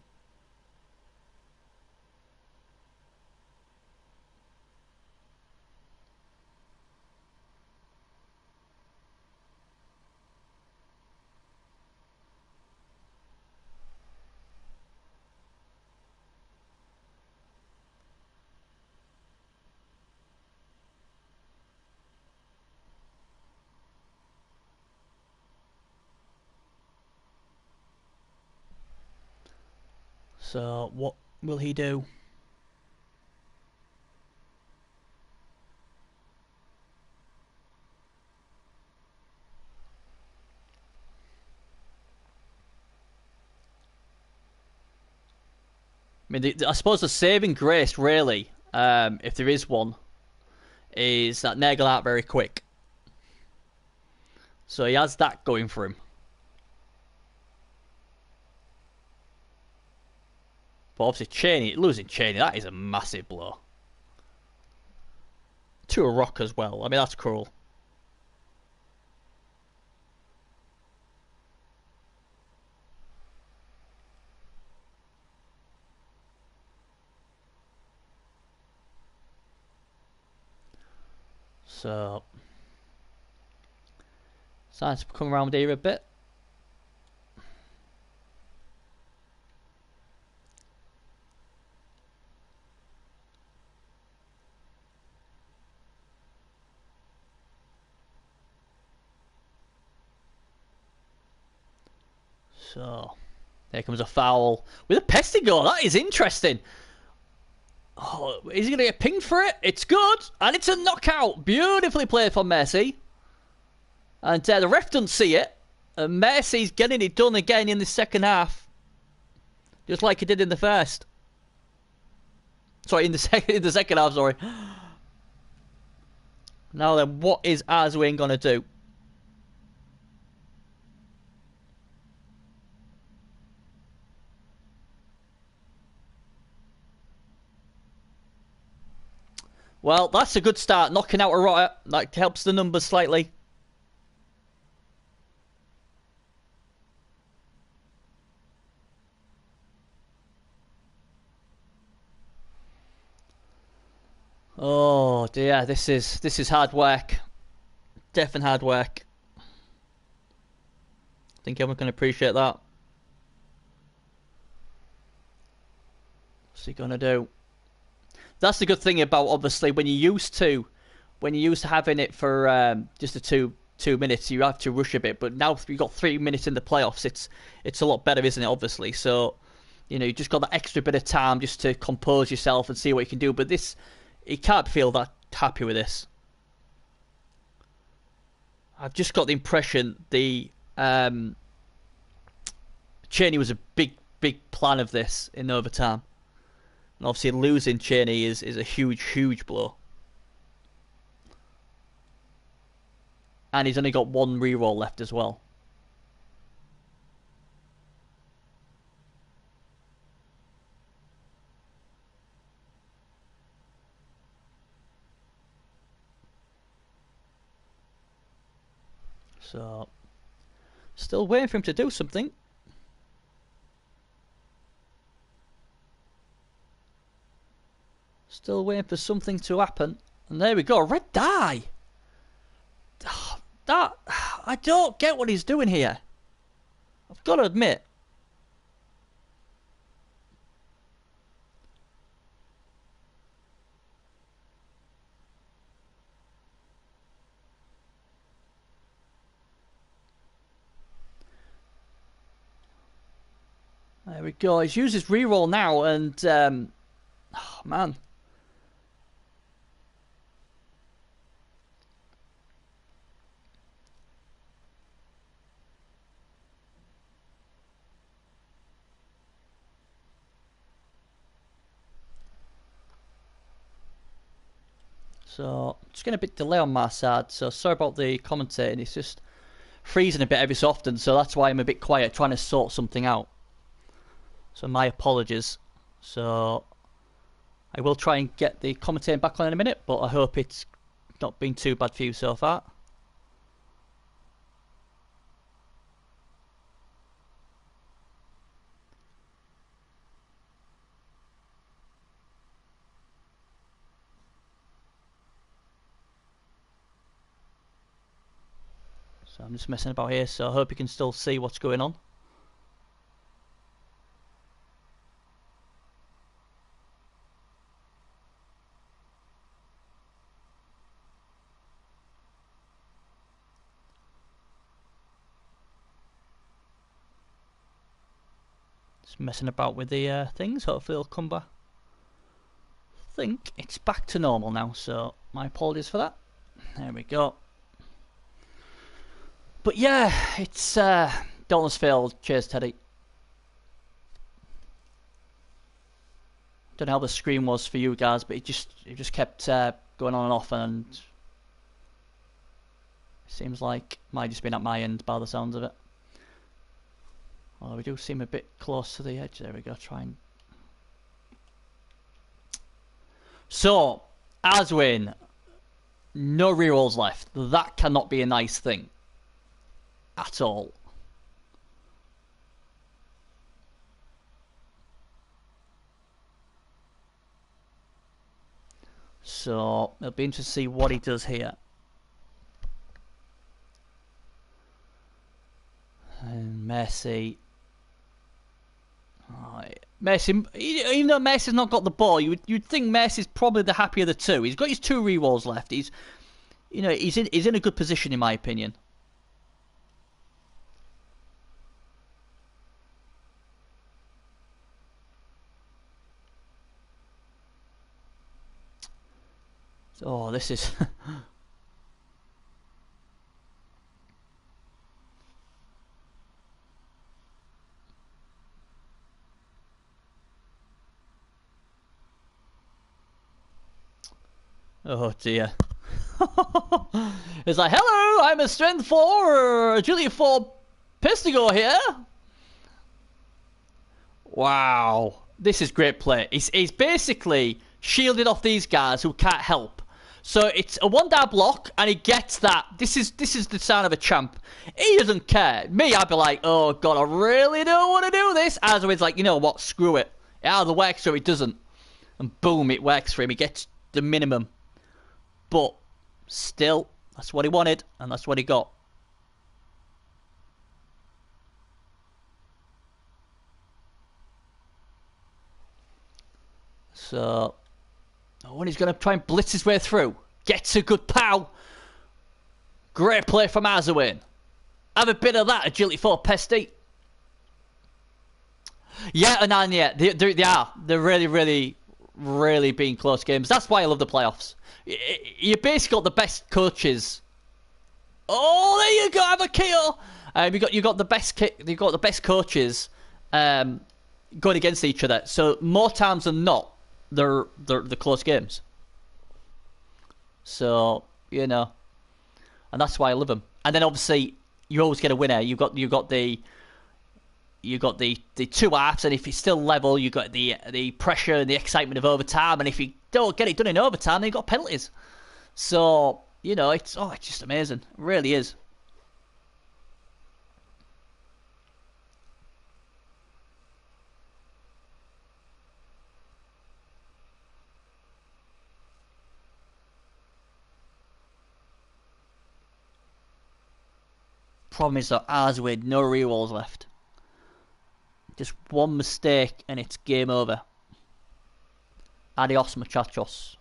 So, what will he do? I mean, I suppose the saving grace, really, if there is one, is that Nagel aren't very quick. So he has that going for him. But obviously Cheney, losing Cheney, that is a massive blow. To a rock as well. I mean, that's cruel. So, starting to come around here a bit. So, there comes a foul with a pesty goal. That is interesting. Oh, is he going to get pinged for it? It's good. And it's a knockout. Beautifully played for Messi. And the ref doesn't see it. And Messi's getting it done again in the second half. Just like he did in the first. Sorry, in the second half, sorry. Now then, what is Arswin going to do? Well, that's a good start. Knocking out a rotter. That helps the numbers slightly. Oh dear, this is hard work. Definitely hard work. I think everyone can appreciate that. What's he gonna do? That's the good thing about, obviously, when you're used to having it for just the two minutes, you have to rush a bit. But now you've got 3 minutes in the playoffs, it's a lot better, isn't it? Obviously, so you just got that extra bit of time just to compose yourself and see what you can do. But this, you can't feel that happy with this. I've just got the impression the Cheney was a big plan of this in overtime. And obviously losing Cheney is a huge blow. And he's only got one reroll left as well. So, still waiting for him to do something. Still waiting for something to happen. And there we go. Red die. That, I don't get what he's doing here. I've got to admit. There we go. He's used his reroll now, and oh man. So, just getting a bit delay on my side, so sorry about the commentating. It's just freezing a bit every so often, so that's why I'm a bit quiet, trying to sort something out. So my apologies. So, I will try and get the commentating back on in a minute, but I hope it's not been too bad for you so far. So I'm just messing about here, so I hope you can still see what's going on. Just messing about with the things, hopefully it'll come back. I think it's back to normal now, so my apologies for that. There we go. But yeah, it's Dauntless failed. Cheers, Teddy. Don't know how the screen was for you guys, but it just kept going on and off, and it seems like it might just been at my end by the sounds of it. Well, we do seem a bit close to the edge. There we go. Try and. So, Aswin, no rerolls left. That cannot be a nice thing. At all. So, it'll be interesting to see what he does here. And Messi. Messi, even though Messi's not got the ball, you'd think Messi's probably the happier of the two. He's got his 2 rerolls left. He's in a good position in my opinion. Oh, this is. Oh dear. It's like, hello, I'm a strength 4, agility 4 Pestigo here. Wow. This is great play. He's basically shielded off these guys who can't help. So it's a 1-down block, and he gets that. This is the sign of a champ. He doesn't care. Me, I'd be like, oh god, I really don't want to do this. Azwin's like, you know what, screw it. It either works or it doesn't. And boom, it works for him. He gets the minimum. But still, that's what he wanted, and that's what he got. So, when he's going to try and blitz his way through. Gets a good pow. Great play from Azwin. Have a bit of that, agility 4 Pesty. Yeah, and yeah, they are. They're really being close games. That's why I love the playoffs. You basically got the best coaches. Oh, there you go, Avakio. You got the best coaches going against each other. So more times than not, they're the close games. So and that's why I love them. And then obviously you always get a winner. You got the 2 halves, and if it's still level, you got the pressure and the excitement of overtime. And if you don't get it done in overtime, then you got penalties. So it's just amazing. It really is. Problem is that Azwin, no rerolls left. Just one mistake and it's game over. Adios, muchachos.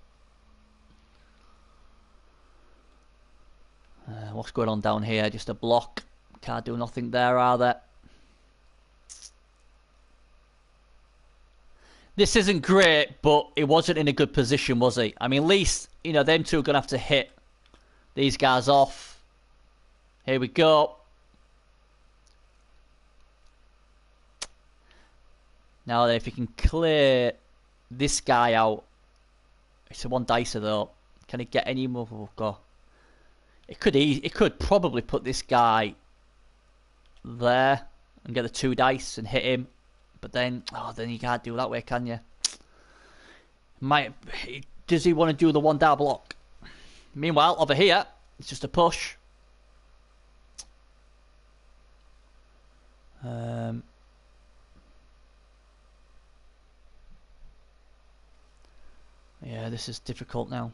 What's going on down here? Just a block. Can't do nothing there, are there? This isn't great, but it wasn't in a good position, was he? I mean, at least, them two are going to have to hit these guys off. Here we go. Now, if he can clear this guy out. It's a 1 dicer, though. Can he get any more? Oh, God. It could probably put this guy there and get the 2 dice and hit him. But then you can't do it that way, can you? Might does he want to do the one down block? Meanwhile, over here, it's just a push. Yeah, this is difficult now.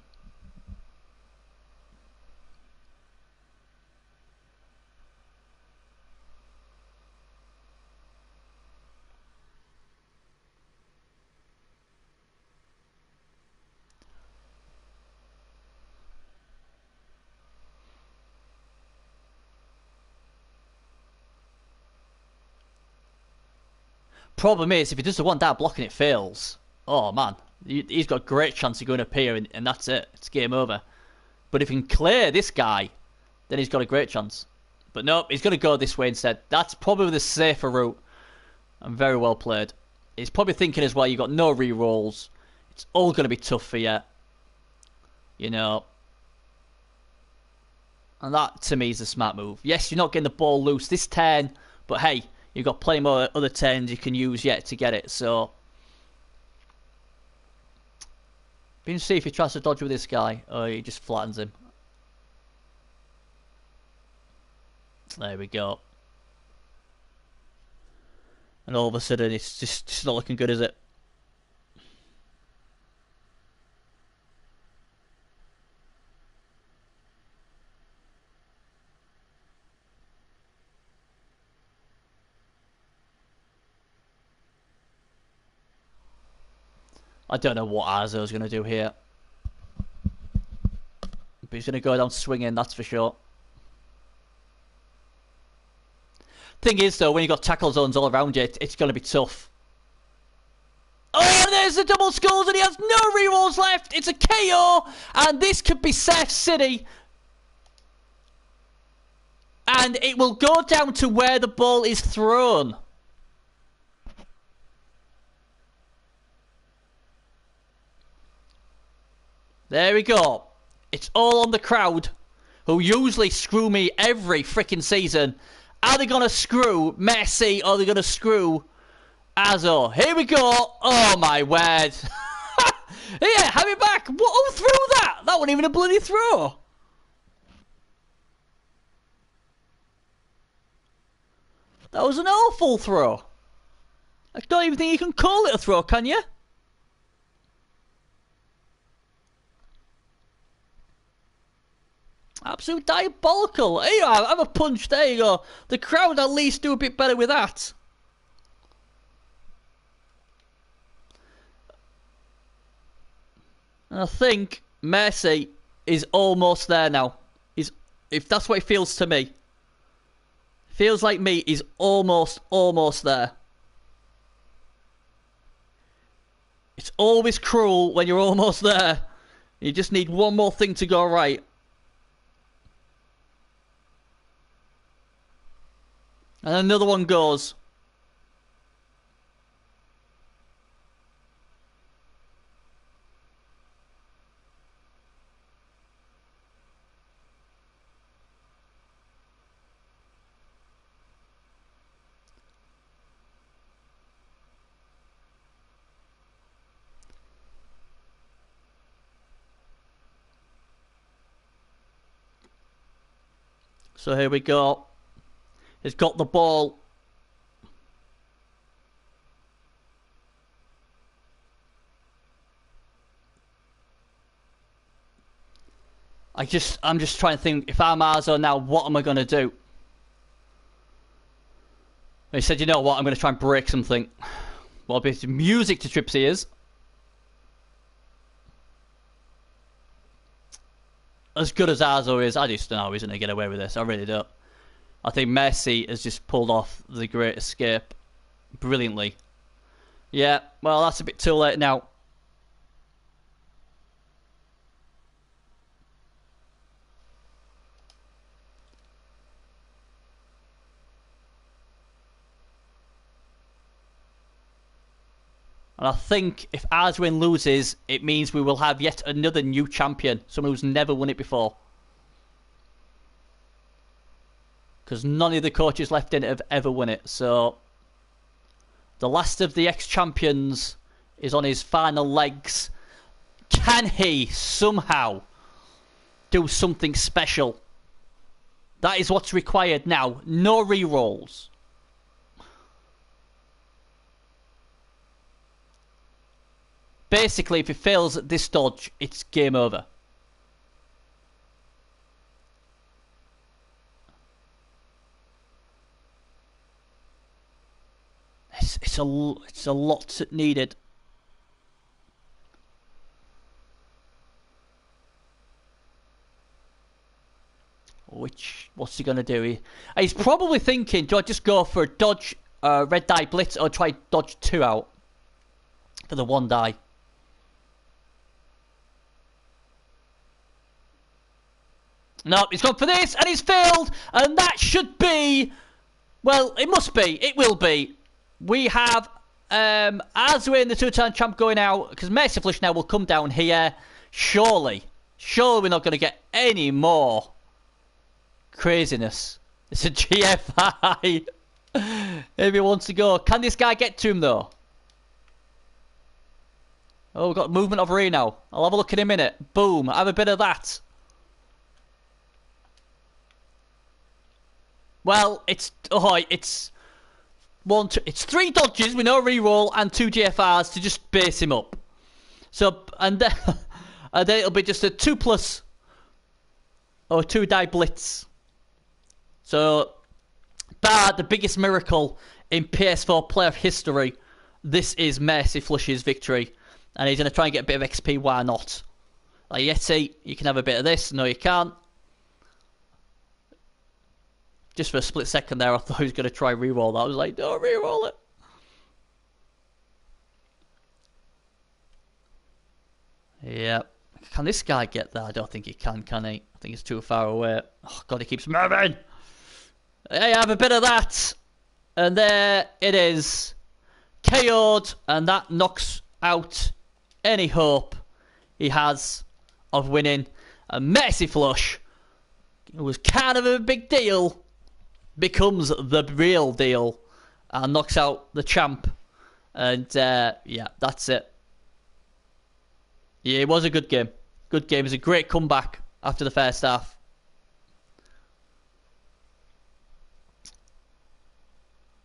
Problem is, if he does the one down block and it fails, oh man, he's got a great chance of going up here, and that's it. It's game over. But if he can clear this guy, then he's got a great chance. But nope, he's going to go this way instead. That's probably the safer route. And very well played. He's probably thinking as well, you've got no re-rolls. It's all going to be tough for you. You know. And that, to me, is a smart move. Yes, you're not getting the ball loose this turn, but hey, you've got plenty more other turns you can use yet to get it, so... We can see if he tries to dodge with this guy, or he just flattens him. There we go. And all of a sudden, it's just not looking good, is it? I don't know what Arzo's going to do here. But he's going to go down swinging, that's for sure. Thing is, though, when you've got tackle zones all around you, it's going to be tough. Oh, there's the double skulls, and he has no rerolls left. It's a KO, and this could be Seth City. And it will go down to where the ball is thrown. There we go. It's all on the crowd, who usually screw me every freaking season. Are they going to screw Messi, or are they going to screw Arzo? Here we go. Oh, my word. Yeah, have it back. Who threw that? That wasn't even a bloody throw. That was an awful throw. I don't even think you can call it a throw, can you? Absolute diabolical. Here you are, have a punch. There you go. The crowd at least do a bit better with that. And I think Messi is almost there now. If that's what it feels to me. Feels like me is almost there. It's always cruel when you're almost there. You just need one more thing to go right. And another one goes. So here we go. He's got the ball. I'm just trying to think, if I'm Arzo now, what am I going to do? He said, you know what, I'm going to try and break something. Well, it's music to Tripp's ears. As good as Arzo is, I just don't know he's going to get away with this. I really don't. I think Messi has just pulled off the great escape brilliantly. Yeah, well, that's a bit too late now. And I think if Arswin loses, it means we will have yet another new champion. Someone who's never won it before. Because none of the coaches left in it have ever won it. So, the last of the ex-champions is on his final legs. Can he somehow do something special? That is what's required now. No rerolls. Basically, if he fails at this dodge, it's game over. It's a lot needed. What's he gonna do? He's probably thinking, do I just go for a dodge, red die blitz, or try dodge 2 out for the 1 die? No, he's gone for this, and he's failed, and that should be, well, it must be, it will be. We have Azuin, the 2-time champ, going out, because Mercy Flush now will come down here. Surely we're not going to get any more craziness. It's a GFI. If he wants to go. Can this guy get to him, though? Oh, we've got movement over here now. I'll have a look in a minute. Boom, have a bit of that. Well, it's 3 dodges with no reroll and 2 GFRs to just base him up. So, and then it'll be just a 2+ or 2 die blitz. So, bar the biggest miracle in PS4 playoff history, this is Mercy Flush's victory. And he's going to try and get a bit of XP, why not? Like Yeti, you can have a bit of this. No, you can't. Just for a split second there, I thought he was going to try reroll that. I was like, don't reroll it. Yeah. Can this guy get that? I don't think he can he? I think he's too far away. Oh, God, he keeps moving. Hey, have a bit of that. And there it is. KO'd. And that knocks out any hope he has of winning. A Mercy Flush, it was kind of a big deal, becomes the real deal and knocks out the champ. And yeah, that's it. Yeah, it was a good game. Good game. It was a great comeback after the first half.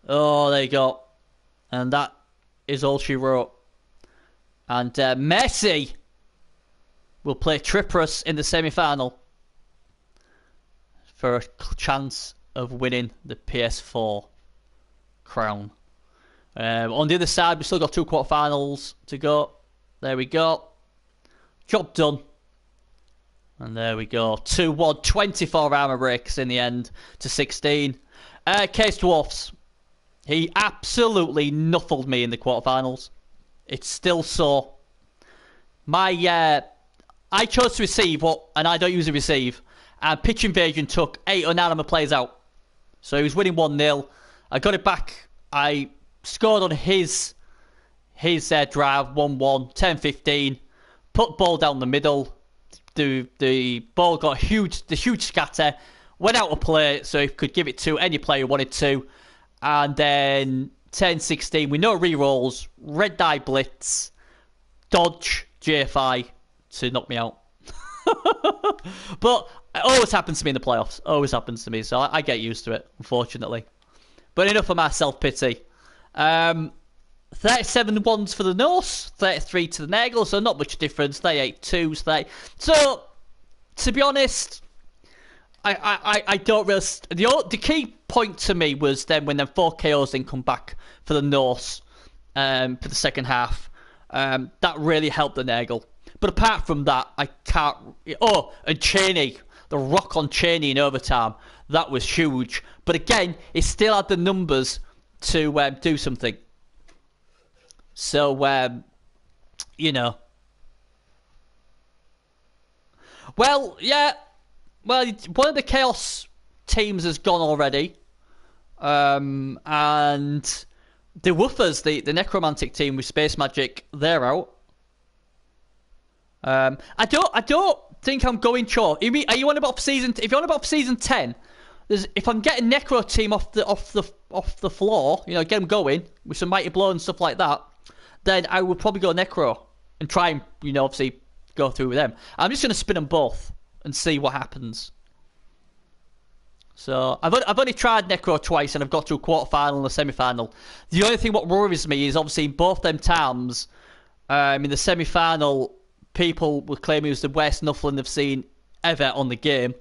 Oh, there you go. And that is all she wrote. And Messi will play Triprus in the semi-final for a chance of winning the PS4 crown. On the other side, we've still got 2 quarterfinals to go. There we go. Job done. And there we go. 2-1. 24 armor breaks in the end to 16. Case Dwarfs. He absolutely nuffled me in the quarterfinals. It's still so. I chose to receive and I don't usually receive. And Pitch Invasion took 8 unanimous plays out. So he was winning 1-0. I got it back. I scored on his drive, 1-1, 10-15. Put ball down the middle. The ball got the huge scatter. Went out of play, so he could give it to any player who wanted to. And then 10-16 with no rerolls. Red die blitz. Dodge JFI to knock me out. But it always happens to me in the playoffs. Always happens to me, so I get used to it, unfortunately. But enough of my self-pity. 37 ones for the Norse, 33 to the Nagel, so not much difference. 38 twos, 30. So, to be honest, I don't really. The key point to me was then when them 4 KOs then come back for the Norse for the second half. That really helped the Nagel. But apart from that, I can't. Oh, and Cheney, the rock on Cheney in overtime, that was huge. But again, he still had the numbers to do something. So, you know. Well, yeah. Well, one of the Chaos teams has gone already. And the Woofers, the Necromantic team with Space Magic, they're out. I don't think I'm going short. Are you on about season? If you're on about season 10, if I'm getting Necro team off the floor, you know, get them going with some Mighty Blow and stuff like that, then I would probably go Necro and try and, you know, obviously go through with them. I'm just going to spin them both and see what happens. So I've only tried Necro twice, and I've got to a quarterfinal and a semi-final. The only thing what worries me is obviously in both them times, in the semi-final, people were claiming it was the worst Nuffling they've seen ever on the game.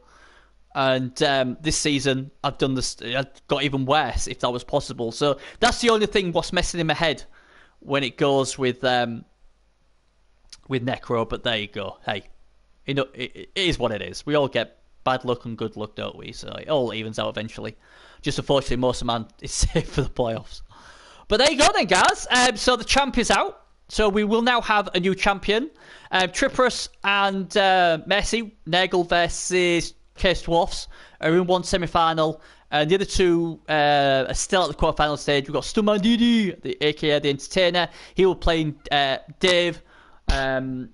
And this season, I've got even worse, if that was possible. So that's the only thing what's messing in my head when it goes with Necro. But there you go. Hey, it is what it is. We all get bad luck and good luck, don't we? So it all evens out eventually. Just unfortunately, most of man is safe for the playoffs. But there you go then, guys. So the champ is out. So we will now have a new champion. Trippers and Messi, Nagel versus Case Dwarfs, are in one semi-final. And the other two are still at the quarter-final stage. We've got Stumandidi, aka the Entertainer. He will play Dave. So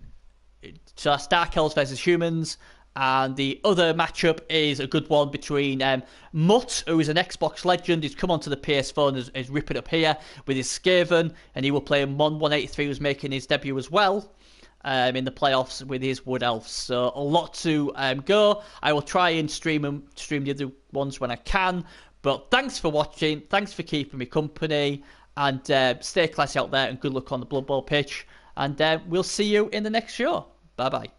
that's Dark Elves versus Humans. And the other matchup is a good one between Mutt, who is an Xbox legend. He's come onto the PS4 and is ripping up here with his Skaven. And he will play Mon183, who's making his debut as well in the playoffs with his Wood Elves. So a lot to go. I will try and stream the other ones when I can. But thanks for watching. Thanks for keeping me company. And stay classy out there and good luck on the Blood Bowl pitch. And we'll see you in the next show. Bye-bye.